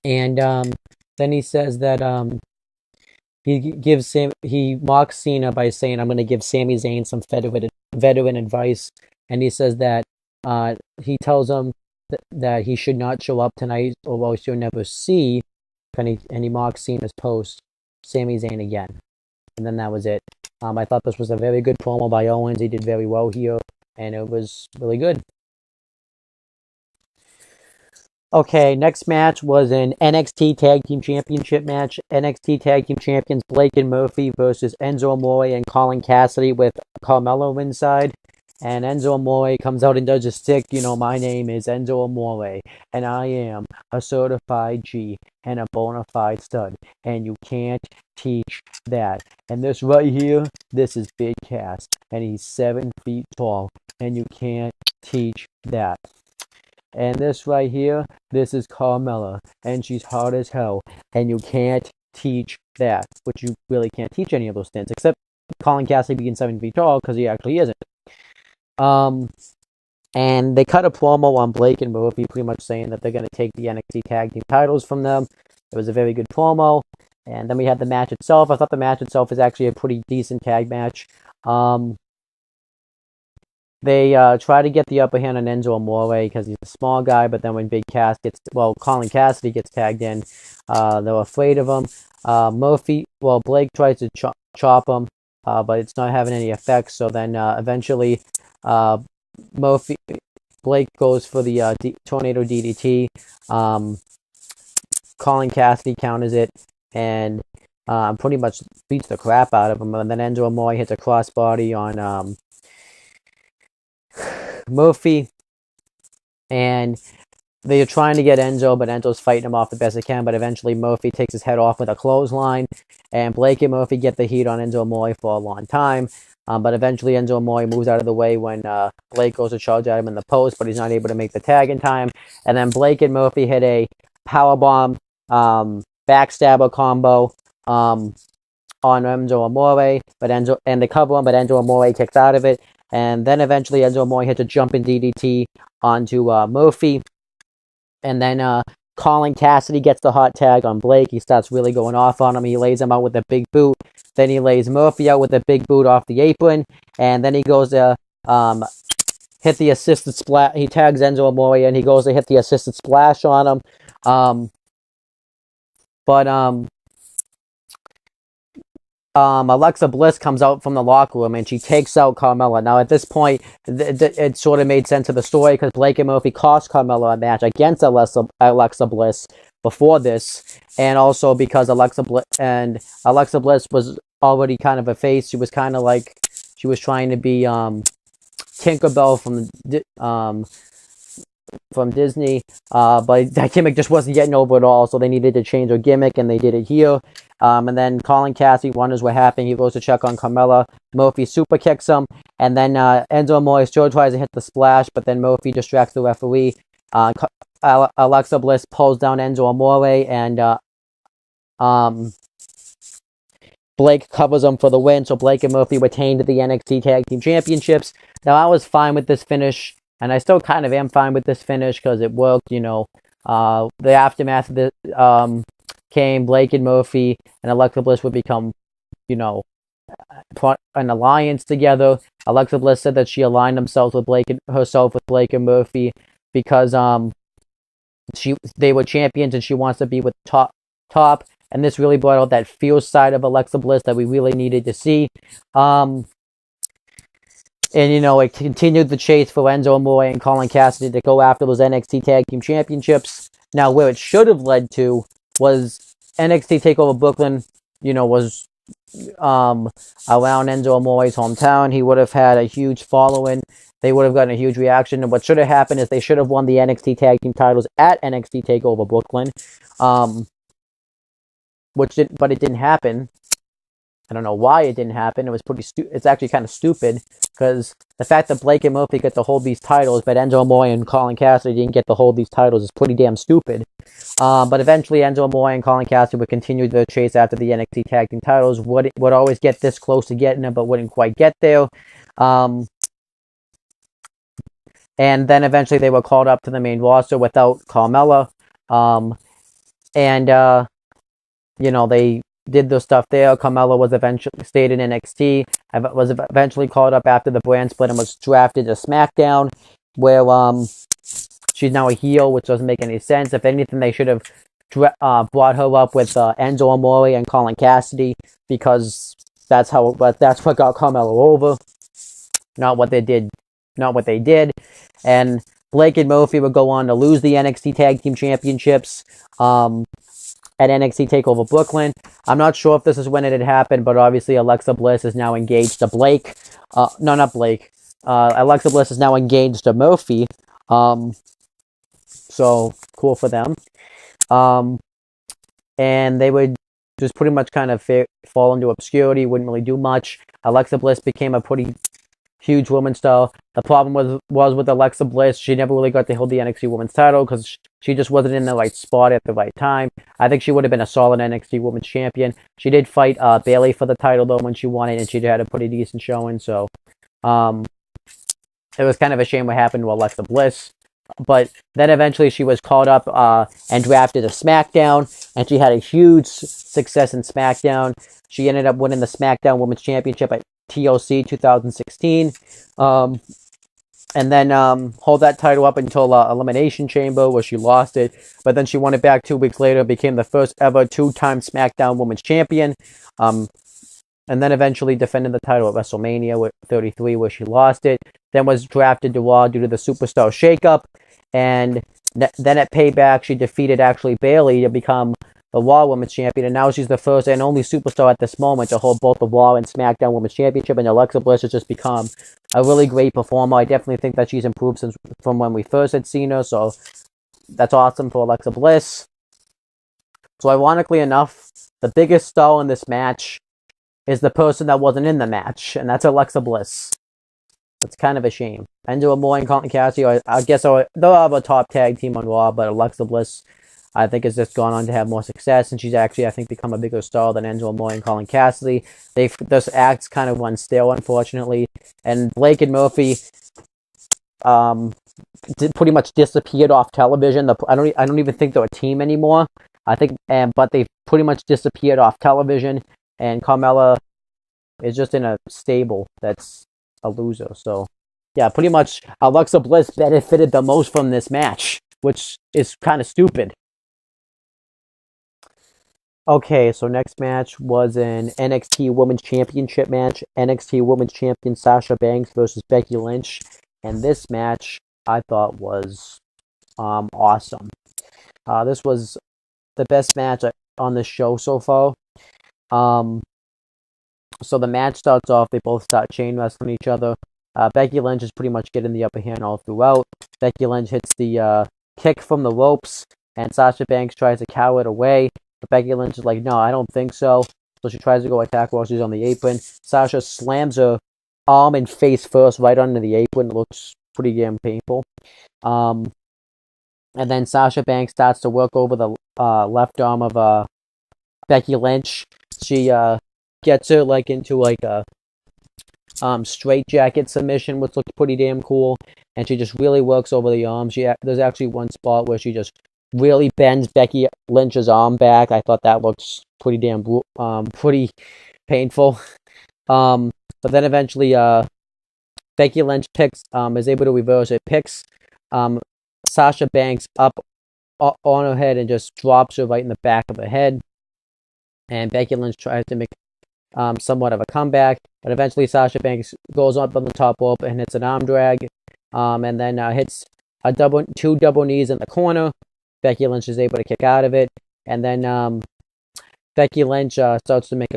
then he says that he mocks Cena by saying, I'm going to give Sami Zayn some veteran advice. And he says that he tells him that he should not show up tonight, or else you'll never see. And he mocks Cena's post, Sami Zayn again. And then that was it. I thought this was a very good promo by Owens. He did very well here, and it was really good. Okay, next match was an NXT Tag Team Championship match. NXT Tag Team Champions Blake and Murphy versus Enzo Amore and Colin Cassidy with Carmelo inside. And Enzo Amore comes out and does a stick. My name is Enzo Amore, and I am a certified G and a bona fide stud, and you can't teach that. And this right here, this is Big Cass, and he's 7 feet tall, and you can't teach that. And this right here, this is Carmella, and she's hard as hell, and you can't teach that. Which you really can't teach any of those things, except Colin Cassidy being 7 feet tall, because he actually isn't. And they cut a promo on Blake and Murphy, pretty much saying that they're going to take the NXT Tag Team titles from them. It was a very good promo. And then we had the match itself. I thought the match itself is actually a pretty decent tag match. They try to get the upper hand on Enzo Amore because he's a small guy, but then when Colin Cassidy gets tagged in, they're afraid of him. Blake tries to chop him, but it's not having any effect. So then eventually, Blake goes for the tornado DDT. Colin Cassidy counters it and pretty much beats the crap out of him. And then Enzo Amore hits a crossbody on Murphy, and they're trying to get Enzo, but Enzo's fighting him off the best he can, but eventually Murphy takes his head off with a clothesline, and Blake and Murphy get the heat on Enzo Amore for a long time, but eventually Enzo Amore moves out of the way when Blake goes to charge at him in the post, but he's not able to make the tag in time, and then Blake and Murphy hit a powerbomb backstabber combo on Enzo Amore, and they cover him, but Enzo Amore kicks out of it, and then eventually Enzo Amore hits a jumping DDT onto Murphy. And then Colin Cassidy gets the hot tag on Blake. He starts really going off on him. He lays him out with a big boot. Then he lays Murphy out with a big boot off the apron. And then he goes to hit the assisted splash. He tags Enzo Amore and he goes to hit the assisted splash on him. Alexa Bliss comes out from the locker room and she takes out Carmella. Now, at this point, it sort of made sense of the story because Blake and Murphy cost Carmella a match against Alexa Bliss before this, and also because Alexa Bliss was already kind of a face. She was kind of like she was trying to be Tinkerbell from Disney, but that gimmick just wasn't getting over at all, so they needed to change her gimmick, and they did it here. And then Colin Cassidy wonders what happened. He goes to check on Carmella. Murphy super kicks him, and then Enzo Amore still tries to hit the splash, but then Murphy distracts the referee. Alexa Bliss pulls down Enzo Amore, and Blake covers him for the win, so Blake and Murphy retained the NXT Tag Team Championships. Now, I was fine with this finish, and I still kind of am fine with this finish because it worked, The aftermath of this came Blake and Murphy and Alexa Bliss would become, an alliance together. Alexa Bliss said that she aligned herself with Blake and Murphy because they were champions and she wants to be with top. And this really brought out that fierce side of Alexa Bliss that we really needed to see. And, it continued the chase for Enzo Amore and Colin Cassidy to go after those NXT Tag Team Championships. Now, where it should have led to was NXT TakeOver Brooklyn, was around Enzo Amore's hometown. He would have had a huge following. They would have gotten a huge reaction. And what should have happened is they should have won the NXT Tag Team titles at NXT TakeOver Brooklyn. But it didn't happen. I don't know why it didn't happen. It was it's actually kind of stupid because the fact that Blake and Murphy get to hold these titles, but Enzo Amore and Colin Cassidy didn't get to hold these titles is pretty damn stupid. But eventually Enzo Amore and Colin Cassidy would continue their chase after the NXT Tag Team titles. Would always get this close to getting them, but wouldn't quite get there. And then eventually they were called up to the main roster without Carmella. They did the stuff there. Carmella was eventually stayed in NXT. Was eventually called up after the brand split and was drafted to SmackDown, where she's now a heel, which doesn't make any sense. If anything, they should have brought her up with Enzo Amore and Colin Cassidy because that's what got Carmella over. Not what they did. And Blake and Murphy would go on to lose the NXT Tag Team Championships at NXT TakeOver Brooklyn. I'm not sure if this is when it had happened, but obviously Alexa Bliss is now engaged to Blake. Not Blake. Alexa Bliss is now engaged to Murphy. So, cool for them. And they would just pretty much kind of fall into obscurity, wouldn't really do much. Alexa Bliss became a pretty huge women's star. The problem was with Alexa Bliss, she never really got to hold the NXT Women's title because she just wasn't in the right spot at the right time. I think she would have been a solid NXT Women's Champion. She did fight Bayley for the title, though, when she won it, and she had a pretty decent showing, so it was kind of a shame what happened to Alexa Bliss. But then eventually she was called up and drafted to SmackDown, and she had a huge success in SmackDown. She ended up winning the SmackDown Women's Championship at TLC 2016. And then hold that title up until Elimination Chamber, where she lost it. But then she won it back 2 weeks later, became the first ever 2-time SmackDown Women's Champion. And then eventually defended the title at WrestleMania 33, where she lost it. Then was drafted to Raw due to the Superstar shakeup. And then at Payback, she defeated actually Bayley to become the Raw Women's Champion, and now she's the first and only superstar at this moment to hold both the Raw and SmackDown Women's Championship, and Alexa Bliss has just become a really great performer. I definitely think that she's improved from when we first had seen her, so that's awesome for Alexa Bliss. So ironically enough, the biggest star in this match is the person that wasn't in the match, and that's Alexa Bliss. It's kind of a shame. Endo Amore and Colton Cassidy, I guess they'll have a top tag team on Raw, but Alexa Bliss, I think, has just gone on to have more success, and she's actually, I think, become a bigger star than Endo Amore and Colton Cassidy. This act's kind of run stale, unfortunately, and Blake and Murphy pretty much disappeared off television. I don't even think they're a team anymore. I think, but they pretty much disappeared off television, and Carmella is just in a stable that's a loser. So, yeah, pretty much Alexa Bliss benefited the most from this match, which is kind of stupid. Okay, so next match was an NXT Women's Championship match. NXT Women's Champion Sasha Banks versus Becky Lynch. And this match, I thought, was awesome. This was the best match on the show so far. So the match starts off, they both start chain wrestling each other. Becky Lynch is pretty much getting the upper hand all throughout. Becky Lynch hits the kick from the ropes, and Sasha Banks tries to cower it away. But Becky Lynch is like, no, I don't think so. So she tries to go attack while she's on the apron. Sasha slams her arm and face first right under the apron. It looks pretty damn painful. And then Sasha Banks starts to work over the left arm of Becky Lynch. She gets her into a straight jacket submission, which looks pretty damn cool. And she just really works over the arm. There's actually one spot where she just really bends Becky Lynch's arm back. I thought that looks pretty damn pretty painful. But then eventually Becky Lynch is able to reverse it, picks Sasha Banks up on her head and just drops her right in the back of her head. And Becky Lynch tries to make somewhat of a comeback, but eventually Sasha Banks goes up on the top rope and hits an arm drag, and then hits two double knees in the corner. Becky Lynch is able to kick out of it, and then Becky Lynch starts to make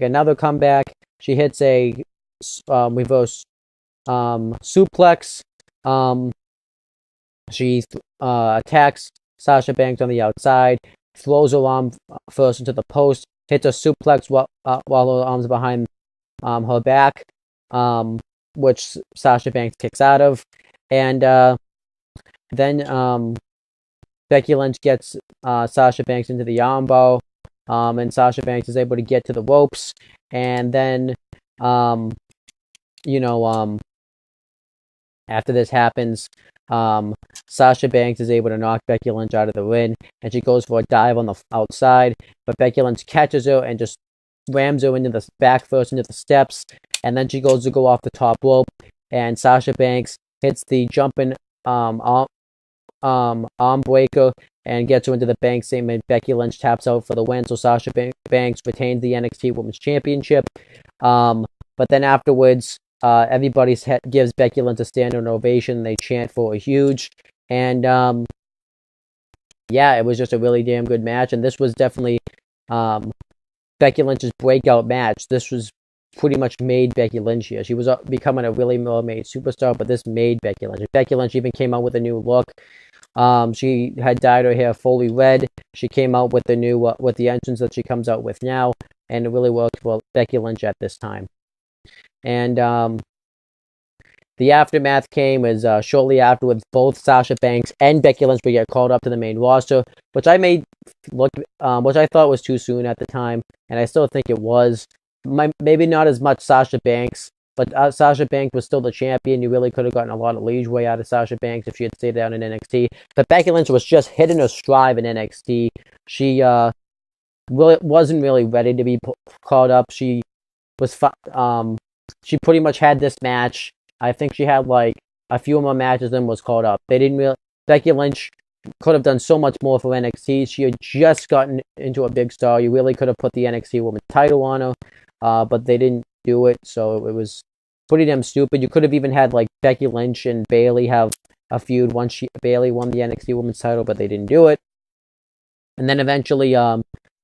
another comeback. She hits a reverse suplex. She attacks Sasha Banks on the outside, throws her arm first into the post, hits a suplex while her arms behind her back, which Sasha Banks kicks out of. And then Becky Lynch gets Sasha Banks into the armbar, and Sasha Banks is able to get to the ropes. And then, after this happens, Sasha Banks is able to knock Becky Lynch out of the ring, and she goes for a dive on the outside, but Becky Lynch catches her and just rams her into the back first into the steps, and then she goes to go off the top rope, and Sasha Banks hits the jumping arm breaker and gets her into the bank same, and Becky Lynch taps out for the win, so Sasha Banks retains the NXT Women's Championship. But then afterwards, everybody gives Becky Lynch a standing ovation. They chant for a huge. And, yeah, it was just a really damn good match. And this was definitely Becky Lynch's breakout match. This was pretty much made Becky Lynch here. She was becoming a really well-made superstar, but this made Becky Lynch. Becky Lynch even came out with a new look. She had dyed her hair fully red. She came out with the new with the entrance that she comes out with now, and it really worked for Becky Lynch at this time. And the aftermath came as shortly afterwards, both Sasha Banks and Becky Lynch would get called up to the main roster, which I which I thought was too soon at the time, and I still think it was. Maybe not as much Sasha Banks, but Sasha Banks was still the champion. You really could have gotten a lot of leeway out of Sasha Banks if she had stayed down in NXT. But Becky Lynch was just hitting her stride in NXT. She wasn't really ready to be called up. She was she pretty much had this match. I think she had a few more matches than was called up. Becky Lynch could have done so much more for NXT. She had just gotten into a big star. You really could have put the NXT Women's title on her, but they didn't do it, so it was pretty damn stupid. You could have even had Becky Lynch and Bayley have a feud once Bayley won the NXT Women's title, but they didn't do it. And then eventually,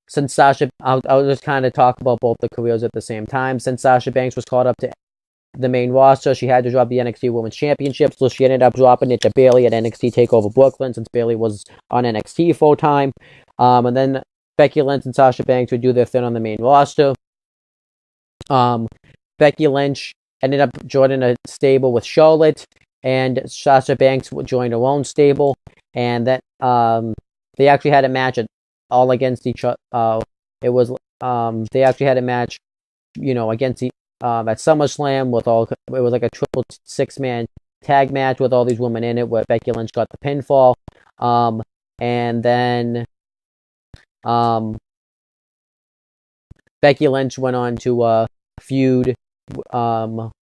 since I'll just kind of talk about both the careers at the same time. Since Sasha Banks was called up to the main roster, she had to drop the NXT Women's Championship, so she ended up dropping it to Bayley at NXT TakeOver Brooklyn, since Bayley was on NXT full time. And then Becky Lynch and Sasha Banks would do their thing on the main roster. Becky Lynch ended up joining a stable with Charlotte, and Sasha Banks joined her own stable, and that they actually had a match all against each other. They actually had a match, against at SummerSlam it was like a triple six-man tag match with all these women in it, where Becky Lynch got the pinfall. And then Becky Lynch went on to feud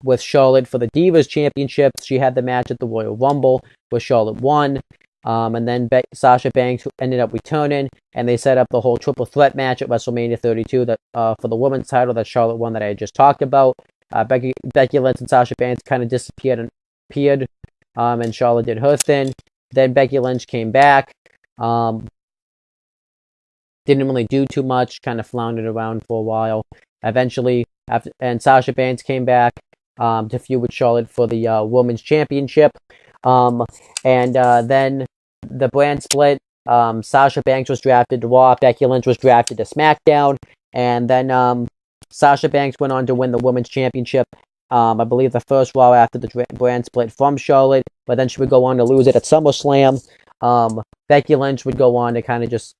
with Charlotte for the Divas Championship. She had the match at the Royal Rumble, where Charlotte won. And then Sasha Banks ended up returning, and they set up the whole triple threat match at WrestleMania 32 that for the women's title that Charlotte won, that I had just talked about. Becky Lynch and Sasha Banks kind of disappeared and appeared, and Charlotte did her thing. Then Becky Lynch came back. Didn't really do too much, kind of floundered around for a while. Eventually, and Sasha Banks came back to feud with Charlotte for the Women's Championship. Then the brand split. Sasha Banks was drafted to Raw. Becky Lynch was drafted to SmackDown. And then Sasha Banks went on to win the Women's Championship. I believe the first Raw after the brand split from Charlotte. But then she would go on to lose it at SummerSlam. Becky Lynch would go on to kind of just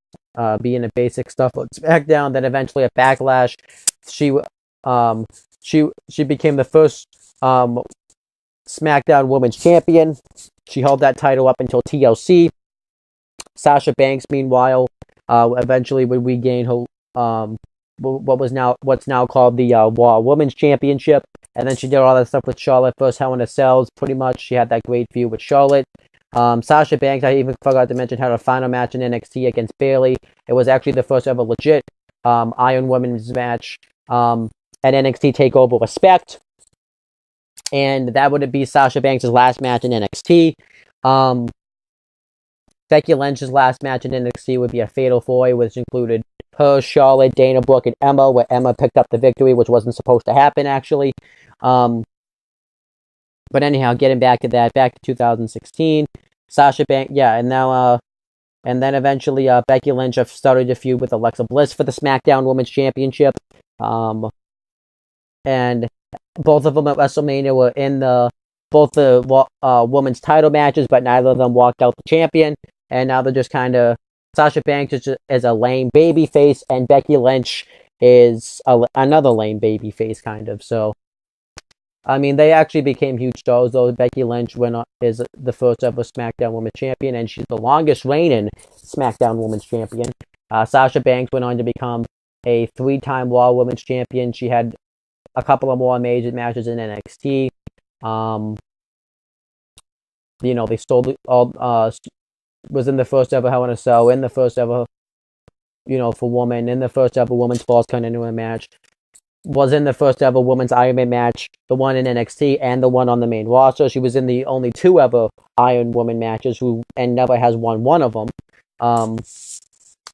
be in the basic stuff on SmackDown. Then eventually at Backlash, she became the first SmackDown Women's Champion. She held that title up until TLC. Sasha Banks, meanwhile, eventually would regain her what's now called the Raw Women's Championship. And then she did all that stuff with Charlotte, first Hell in a Cells, pretty much. She had that great feud with Charlotte. Sasha Banks, I even forgot to mention, had a final match in NXT against Bayley. It was actually the first ever legit Iron Women's match at NXT TakeOver Respect. And that would be Sasha Banks' last match in NXT. Becky Lynch's last match in NXT would be a Fatal 4-Way, which included her, Charlotte, Dana Brooke, and Emma, where Emma picked up the victory, which wasn't supposed to happen, actually. But anyhow, getting back to that, back to 2016, Sasha Banks, and then eventually Becky Lynch started to feud with Alexa Bliss for the SmackDown Women's Championship. And both of them at WrestleMania were in both the women's title matches, but neither of them walked out the champion. And now they're just kind of, Sasha Banks is a lame baby face, and Becky Lynch is another lame baby face, kind of. So, I mean, they actually became huge stars, though. Becky Lynch is the first ever SmackDown Women's Champion, and she's the longest reigning SmackDown Women's Champion. Sasha Banks went on to become a 3-time Raw Women's Champion. She had a couple of more major matches in NXT. They stole all. Was in the first ever Hell in a Cell, in the first ever, for women, in the first ever women's Falls Count Anywhere match. Was in the first ever women's Iron Man match, the one in NXT and the one on the main roster. She was in the only 2 ever Iron Woman matches, and never has won one of them.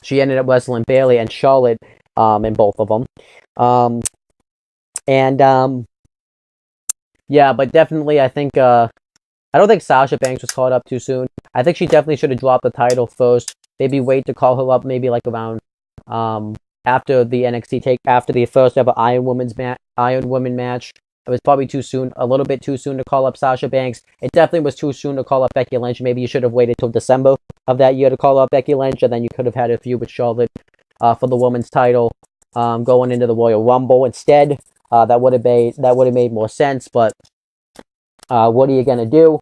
She ended up wrestling Bayley and Charlotte in both of them. But definitely I think I don't think Sasha Banks was called up too soon. I think she definitely should have dropped the title first. Maybe wait to call her up, maybe like around after the first ever Iron Woman match. It was probably too soon, a little bit too soon to call up Sasha Banks. It definitely was too soon to call up Becky Lynch. Maybe you should have waited till December of that year to call up Becky Lynch, and then you could have had a feud with Charlotte for the women's title going into the Royal Rumble instead. That would have made more sense. But what are you gonna do?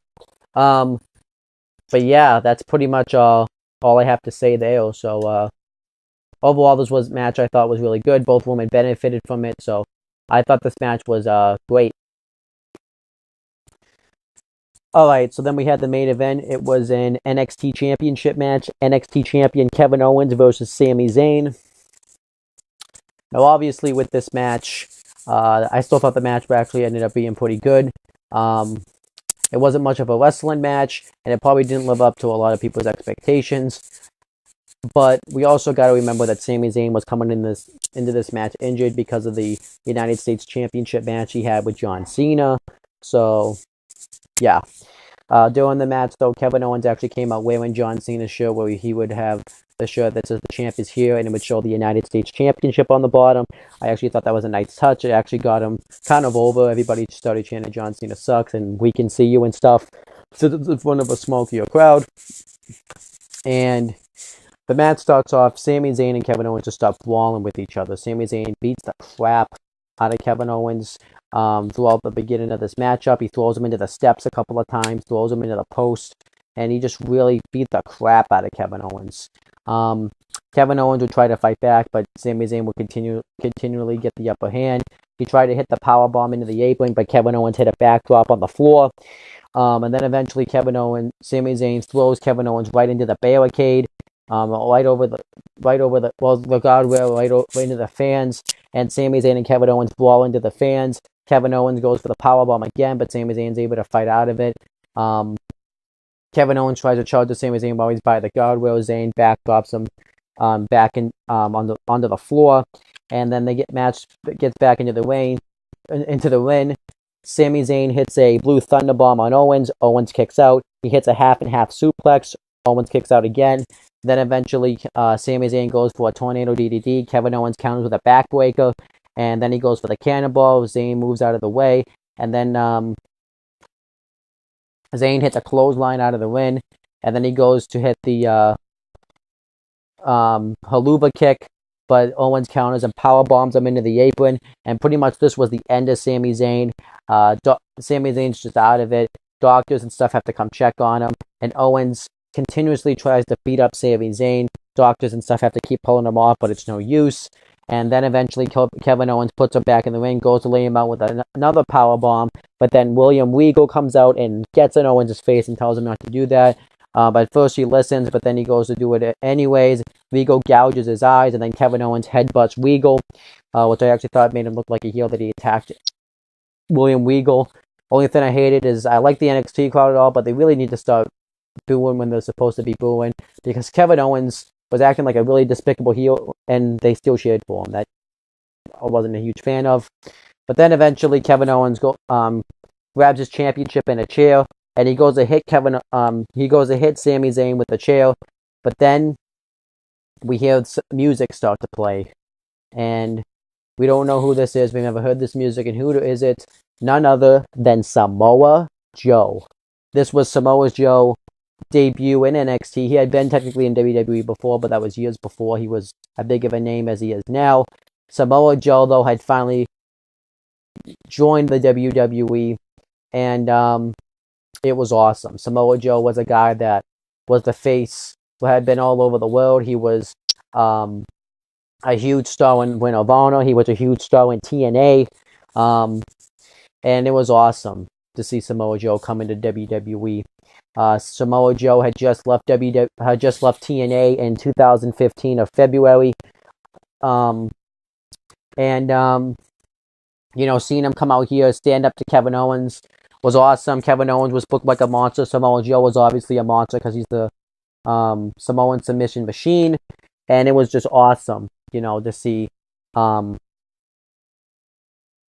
But yeah, that's pretty much all I have to say there. So overall, this match I thought was really good. Both women benefited from it, so I thought this match was great. Alright, so then we had the main event. It was an NXT Championship match. NXT Champion Kevin Owens versus Sami Zayn. Now, obviously, with this match, I still thought the match actually ended up being pretty good. It wasn't much of a wrestling match, and it probably didn't live up to a lot of people's expectations. But we also got to remember that Sami Zayn was coming into this match injured because of the United States Championship match he had with John Cena. So, yeah. During the match, though, Kevin Owens actually came out wearing John Cena's shirt, where he would have the shirt that says the champ is here, and it would show the United States Championship on the bottom. I actually thought that was a nice touch. It actually got him kind of over. Everybody started chanting John Cena sucks and we can see you and stuff. So in front of a smokier crowd. And the match starts off, Sami Zayn and Kevin Owens just start brawling with each other. Sami Zayn beats the crap out of Kevin Owens throughout the beginning of this matchup. He throws him into the steps a couple of times, throws him into the post, and he just really beat the crap out of Kevin Owens. Kevin Owens would try to fight back, but Sami Zayn would continually get the upper hand. He tried to hit the powerbomb into the apron, but Kevin Owens hit a backdrop on the floor. And then eventually Sami Zayn throws Kevin Owens right into the barricade, right over the guardrail, right into the fans. And Sami Zayn and Kevin Owens brawl into the fans. Kevin Owens goes for the powerbomb again, but Sami Zayn's able to fight out of it. Kevin Owens tries to charge the Sami Zayn while he's by the guardrail. Zayn backdrops him onto the floor, and then gets back into the ring. Sami Zayn hits a blue thunderbomb on Owens. Owens kicks out. He hits a half and half suplex. Owens kicks out again. Then eventually, Sami Zayn goes for a tornado DDT. Kevin Owens counters with a backbreaker, and then he goes for the cannonball. Zayn moves out of the way, and then Zayn hits a clothesline out of the ring, and then he goes to hit the haluva kick, but Owens counters and power bombs him into the apron, and pretty much this was the end of Sami Zayn. Sami Zayn's just out of it. Doctors and stuff have to come check on him, and Owens continuously tries to beat up Sami Zayn. Doctors and stuff have to keep pulling him off, but it's no use. And then eventually Kevin Owens puts him back in the ring, goes to lay him out with another power bomb, but then William Regal comes out and gets in Owens' face and tells him not to do that. But first he listens, but then he goes to do it anyways. Regal gouges his eyes, and then Kevin Owens headbutts Regal, which I actually thought made him look like a heel that he attacked William Regal. Only thing I hated is I like the NXT crowd at all, but they really need to start booing when they're supposed to be booing, because Kevin Owens was acting like a really despicable heel, and they still cheered for him. That I wasn't a huge fan of. But then eventually Kevin Owens grabs his championship in a chair, and he goes to hit Sami Zayn with the chair. But then we hear music start to play, and we don't know who this is. We've never heard this music, and who is it? None other than Samoa Joe. This was Samoa Joe debut in NXT. He had been technically in WWE before, but that was years before he was as big of a name as he is now. Samoa Joe, though, had finally joined the WWE, and it was awesome. Samoa Joe was a guy that was the face, who had been all over the world. He was a huge star in Ring of Honor. He was a huge star in TNA, and it was awesome to see Samoa Joe come into WWE. Samoa Joe had just left TNA in 2015 of February, seeing him come out here, stand up to Kevin Owens was awesome. Kevin Owens was booked like a monster. Samoa Joe was obviously a monster because he's the Samoan submission machine, and it was just awesome, to see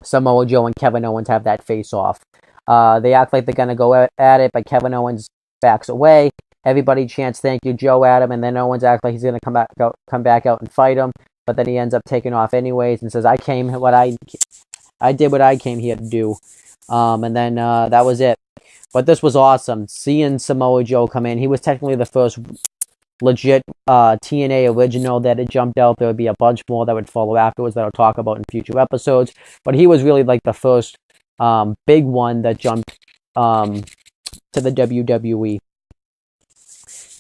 Samoa Joe and Kevin Owens have that face-off. They act like they're going to go at it, but Kevin Owens backs away. Everybody chants "Thank you, Joe" at him, and then Owens acts like he's going to come back out and fight him. But then he ends up taking off anyways and says, I did what I came here to do." And then that was it. But this was awesome. Seeing Samoa Joe come in. He was technically the first legit TNA original that had jumped out. There would be a bunch more that would follow afterwards that I'll talk about in future episodes. But he was really like the first big one that jumped to the WWE.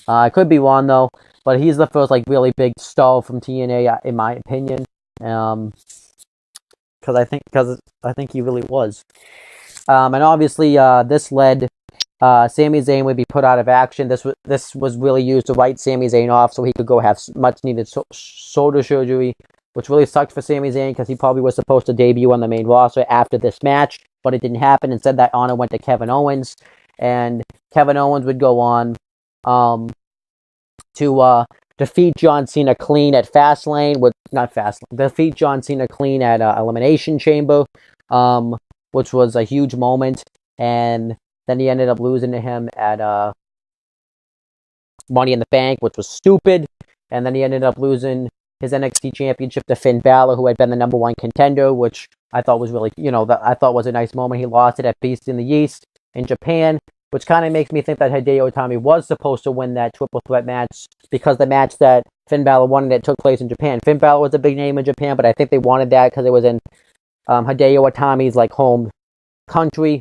I could be wrong though, but he's the first really big star from TNA in my opinion. Because I think he really was. And obviously this led Sami Zayn would be put out of action. This was really used to write Sami Zayn off so he could go have much needed shoulder surgery, which really sucked for Sami Zayn because he probably was supposed to debut on the main roster after this match, but it didn't happen. Instead, that honor went to Kevin Owens, and Kevin Owens would go on to defeat John Cena clean at Fastlane, defeat John Cena clean at Elimination Chamber, which was a huge moment, and then he ended up losing to him at Money in the Bank, which was stupid, and then he ended up losing his NXT Championship to Finn Balor, who had been the number one contender, which I thought was really, I thought was a nice moment. He lost it at Beast in the East in Japan, which kind of makes me think that Hideo Itami was supposed to win that triple threat match, because the match that Finn Balor won that took place in Japan. Finn Balor was a big name in Japan, but I think they wanted that because it was in Hideo Itami's home country,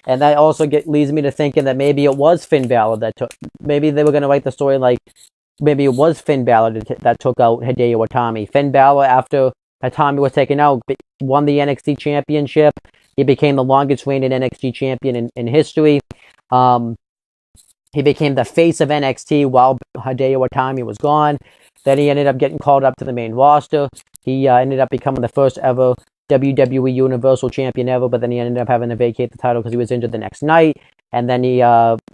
and that also leads me to thinking that maybe it was Finn Balor that took. Maybe they were going to write the story like maybe it was Finn Balor that took out Hideo Itami. Finn Balor, after Itami was taken out, won the NXT Championship. He became the longest reigning NXT champion in history. He became the face of NXT while Hideo Itami was gone. Then he ended up getting called up to the main roster. He ended up becoming the first ever WWE Universal Champion ever, but then he ended up having to vacate the title because he was injured the next night. And then he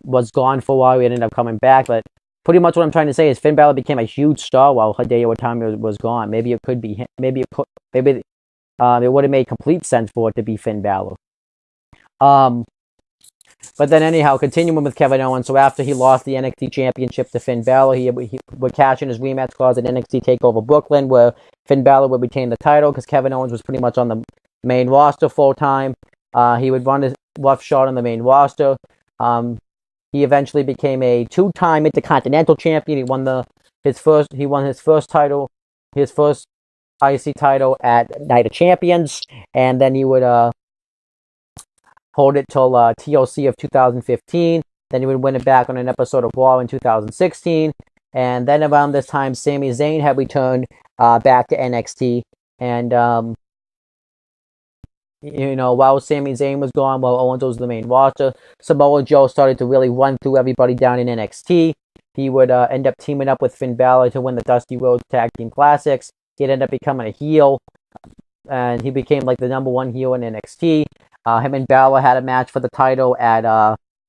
was gone for a while. He ended up coming back. But pretty much what I'm trying to say is Finn Balor became a huge star while Hideo Itami was gone. Maybe it could be him. Maybe it would have made complete sense for it to be Finn Balor. But then anyhow, continuing with Kevin Owens, so after he lost the NXT Championship to Finn Balor, he would cash in his rematch clause at NXT TakeOver Brooklyn, where Finn Balor would retain the title because Kevin Owens was pretty much on the main roster full-time. He would run his rough shot on the main roster. He eventually became a two-time Intercontinental Champion. He won his first IC title at Night of Champions, and then he would hold it till TLC of 2015. Then he would win it back on an episode of Raw in 2016. And then around this time, Sami Zayn had returned back to NXT. And, while Sami Zayn was gone, while Owens was the main roster, Samoa Joe started to really run through everybody down in NXT. He would end up teaming up with Finn Balor to win the Dusty Rhodes Tag Team Classics. He'd end up becoming a heel. And he became the number one heel in NXT. Him and Balor had a match for the title at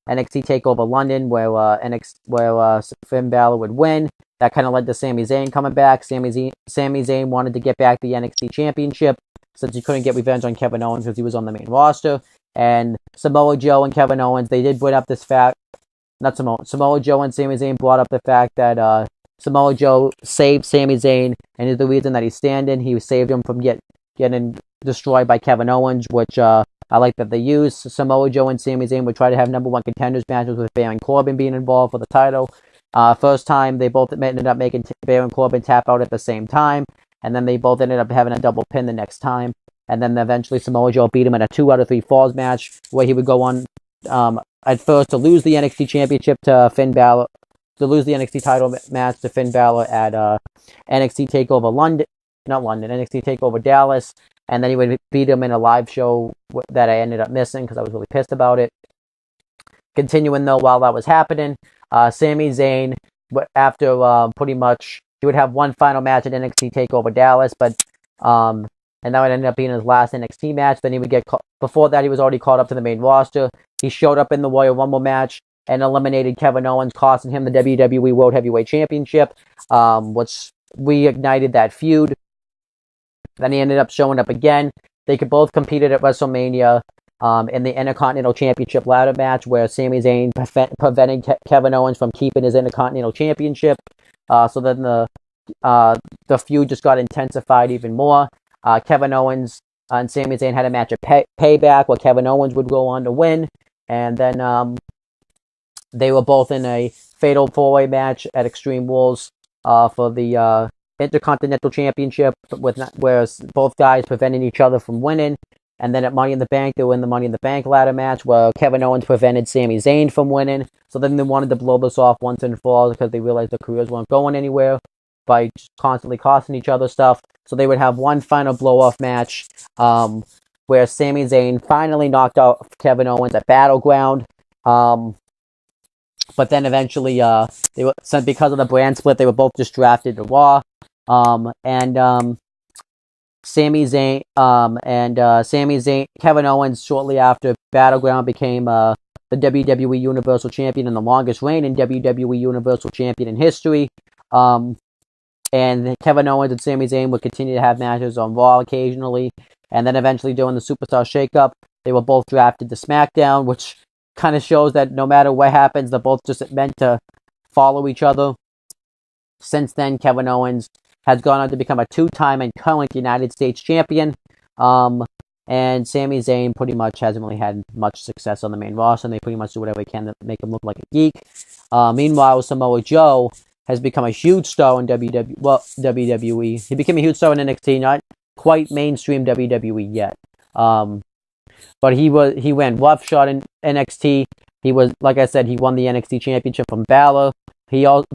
NXT TakeOver London, where Finn Balor would win. That kind of led to Sami Zayn coming back. Sami Zayn wanted to get back the NXT Championship since he couldn't get revenge on Kevin Owens because he was on the main roster. And Samoa Joe and Kevin Owens, they did bring up this fact. Samoa Joe and Sami Zayn brought up the fact that Samoa Joe saved Sami Zayn, and is the reason that he's standing. He saved him from getting destroyed by Kevin Owens, which I like that they used. Samoa Joe and Sami Zayn would try to have number one contenders matches with Baron Corbin being involved for the title. First time, they both ended up making Baron Corbin tap out at the same time, and then they both ended up having a double pin the next time. And then eventually Samoa Joe beat him in a 2 out of 3 falls match, where he would go on at first to lose the NXT Championship to Finn Balor, to lose the NXT title match to Finn Balor at NXT TakeOver NXT TakeOver Dallas. And then he would beat him in a live show that I ended up missing because I was really pissed about it. Continuing though, while that was happening, Sami Zayn, after pretty much, he would have one final match at NXT TakeOver Dallas, but and that would end up being his last NXT match. Then he would before that, he was already called up to the main roster. He showed up in the Royal Rumble match and eliminated Kevin Owens, costing him the WWE World Heavyweight Championship, which reignited that feud. Then he ended up showing up again. They could both competed at WrestleMania in the Intercontinental Championship ladder match, where Sami Zayn prevented Kevin Owens from keeping his Intercontinental Championship. So then the feud just got intensified even more. Kevin Owens and Sami Zayn had a match at Payback, where Kevin Owens would go on to win. And then they were both in a fatal 4-way match at Extreme Rules for the Intercontinental Championship, where both guys prevented each other from winning. And then at Money in the Bank, they were in the Money in the Bank ladder match, where Kevin Owens prevented Sami Zayn from winning. So then they wanted to blow this off once and for all because they realized their careers weren't going anywhere by just constantly costing each other stuff. So they would have one final blow-off match where Sami Zayn finally knocked out Kevin Owens at Battleground. But then eventually, because of the brand split, they were both just drafted to Raw. Sami Zayn, Kevin Owens, shortly after Battleground, became the WWE Universal Champion and the longest reigning WWE Universal Champion in history. and Kevin Owens and Sami Zayn would continue to have matches on Raw occasionally, and then eventually during the Superstar Shakeup, they were both drafted to SmackDown, which kind of shows that no matter what happens, they're both just meant to follow each other. Since then, Kevin Owens has gone on to become a two-time and current United States champion. And Sami Zayn pretty much hasn't really had much success on the main roster, and they pretty much do whatever they can to make him look like a geek. Meanwhile, Samoa Joe has become a huge star in WWE. He became a huge star in NXT, not quite mainstream WWE yet. But he went roughshod in NXT. He was, like I said, he won the NXT championship from Balor.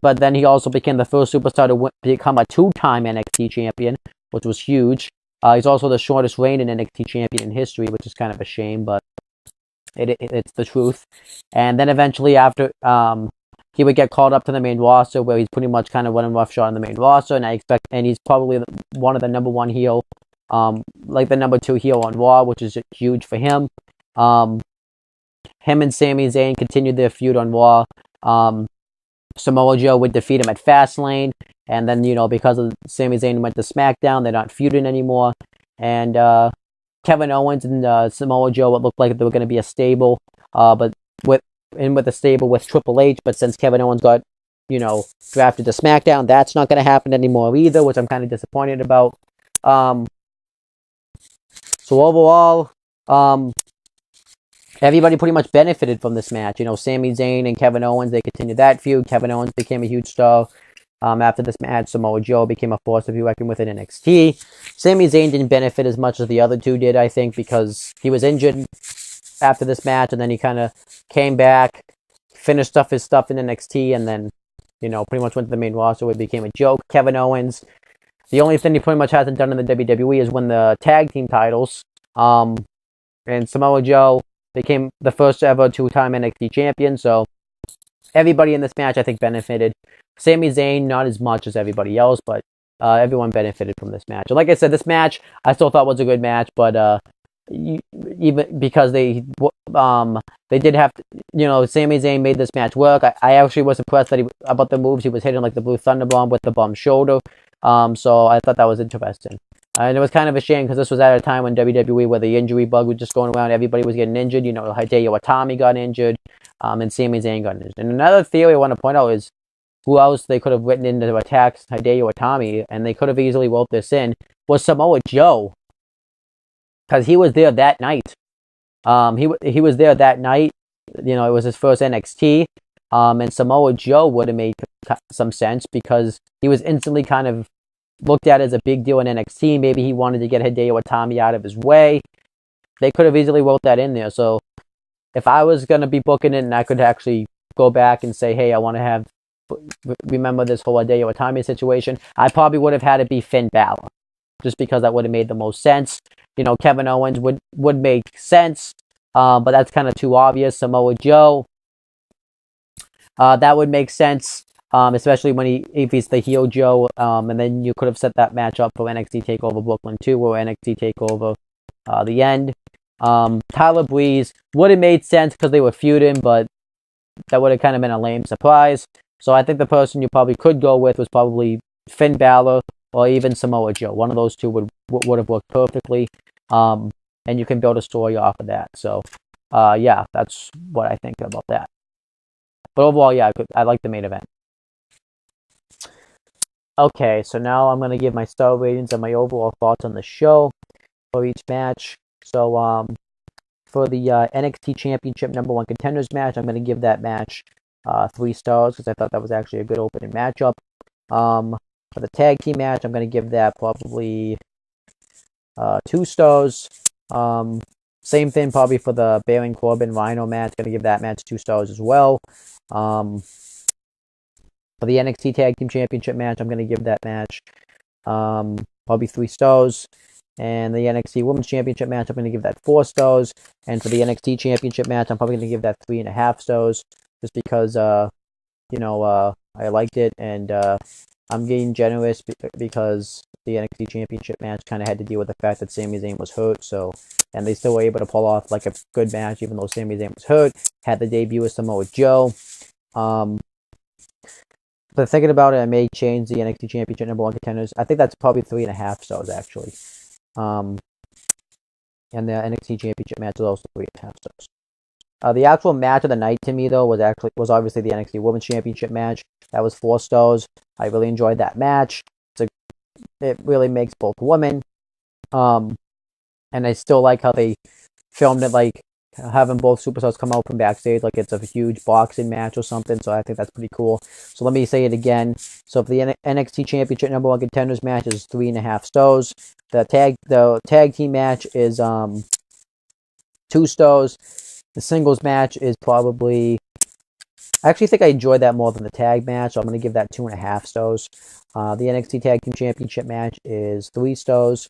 But then he also became the first superstar to become a two-time NXT champion, which was huge. He's also the shortest reigning NXT champion in history, which is kind of a shame, but it's the truth. And then eventually after, he would get called up to the main roster, where he's pretty much kind of running roughshod on the main roster, and he's probably one of the number one heel, like the number two heel on Raw, which is huge for him. Him and Sami Zayn continued their feud on Raw. Samoa Joe would defeat him at Fastlane, and then, because of Sami Zayn went to SmackDown, they're not feuding anymore. And Kevin Owens and Samoa Joe, it looked like they were going to be a stable, but with a stable with Triple H. But since Kevin Owens got, drafted to SmackDown, that's not going to happen anymore either, which I'm kind of disappointed about. So overall, everybody pretty much benefited from this match. Sami Zayn and Kevin Owens, they continued that feud. Kevin Owens became a huge star. After this match, Samoa Joe became a force to be reckoned with in NXT. Sami Zayn didn't benefit as much as the other two did, I think, because he was injured after this match, and then he kind of came back, finished off his stuff in NXT, and then, pretty much went to the main roster where it became a joke. Kevin Owens, the only thing he pretty much hasn't done in the WWE is win the tag team titles. And Samoa Joe became the first ever two-time NXT champion, so everybody in this match, I think, benefited. Sami Zayn, not as much as everybody else, but everyone benefited from this match. And like I said, this match, I still thought was a good match, but even because they did have to, Sami Zayn made this match work. I actually was impressed about the moves he was hitting, like the Blue Thunder Bomb with the bum shoulder. So I thought that was interesting. And it was kind of a shame because this was at a time when WWE, where the injury bug was just going around, everybody was getting injured. Hideo Itami got injured, and Sami Zayn got injured. And another theory I want to point out is who else they could have written in to attack Hideo Itami, and they could have easily wrote this in, was Samoa Joe, because he was there that night. He was there that night. It was his first NXT, and Samoa Joe would have made some sense because he was instantly kind of looked at as a big deal in NXT. Maybe he wanted to get Hideo Itami out of his way. They could have easily wrote that in there. So if I was going to be booking it and I could actually go back and say, hey, I want to remember this whole Hideo Itami situation, I probably would have had it be Finn Balor, just because that would have made the most sense. Kevin Owens would make sense, but that's kind of too obvious. Samoa Joe, that would make sense. Especially if he's the heel Joe, and then you could have set that match up for NXT TakeOver Brooklyn 2 or NXT TakeOver The End. Tyler Breeze would have made sense because they were feuding, but that would have kind of been a lame surprise. So I think the person you probably could go with was probably Finn Balor or even Samoa Joe. One of those two would have worked perfectly, and you can build a story off of that. So, yeah, that's what I think about that. But overall, yeah, I like the main event. Okay, so now I'm going to give my star ratings and my overall thoughts on the show for each match. So, for the NXT Championship number 1 contenders match, I'm going to give that match 3 stars because I thought that was actually a good opening matchup. For the tag team match, I'm going to give that probably 2 stars. Same thing probably for the Baron Corbin Rhino match. Going to give that match 2 stars as well. For the NXT Tag Team Championship match, I'm going to give that match probably 3 stars. And the NXT Women's Championship match, I'm going to give that 4 stars. And for the NXT Championship match, I'm probably going to give that 3.5 stars. Just because, I liked it. And I'm getting generous because the NXT Championship match kind of had to deal with the fact that Sami Zayn was hurt. And they still were able to pull off like a good match, even though Sami Zayn was hurt. Had the debut of Samoa Joe. For but thinking about it, I may change the NXT Championship #1 contenders. I think that's probably 3.5 stars actually. And the NXT Championship match was also 3.5 stars. The actual match of the night to me though was obviously the NXT Women's Championship match. That was 4 stars. I really enjoyed that match. It really makes both women. And I still like how they filmed it, like having both superstars come out from backstage like it's a huge boxing match or something. So I think that's pretty cool. So let me say it again. So for the NXT Championship #1 contenders match is 3.5 stars. The tag team match is 2 stars. The singles match is probably, I actually think I enjoyed that more than the tag match, so I'm going to give that 2.5 stars. The NXT Tag Team Championship match is 3 stars.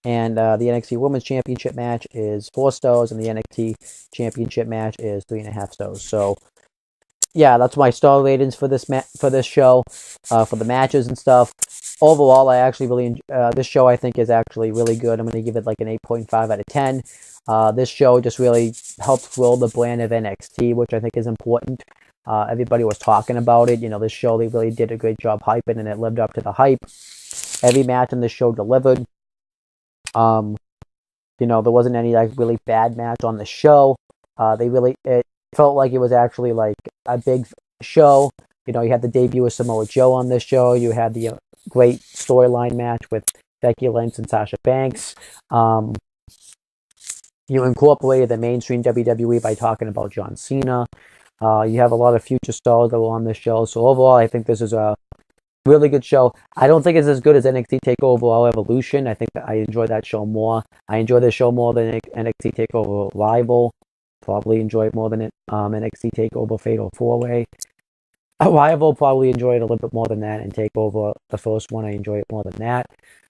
And the NXT Women's Championship match is 4 stars, and the NXT Championship match is 3.5 stars. So, yeah, that's my star ratings for this show, for the matches and stuff. Overall, I actually really this show I think is actually really good. I'm going to give it like an 8.5 out of 10. This show just really helped grow the brand of NXT, which I think is important. Everybody was talking about it. You know, this show, they really did a great job hyping, and it lived up to the hype. Every match in this show delivered. You know, there wasn't any like really bad match on the show. It felt like it was actually like a big show. You know, you had the debut of Samoa Joe on this show. You had the great storyline match with Becky Lynch and Sasha Banks. You incorporated the mainstream WWE by talking about John Cena. You have a lot of future stars that were on this show. So overall, I think this is a really good show. I don't think it's as good as NXT TakeOver All Evolution. I think that I enjoy that show more. I enjoy this show more than NXT TakeOver Rival. Probably enjoy it more than NXT TakeOver Fatal 4-Way. Rival probably enjoy it a little bit more than that, and TakeOver, the first one, I enjoy it more than that.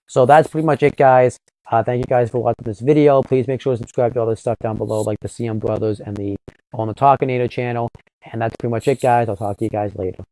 So that's pretty much it, guys. Thank you guys for watching this video. Please make sure to subscribe to all this stuff down below, like the CM Brothers and the On the Talkinator channel. And that's pretty much it, guys. I'll talk to you guys later.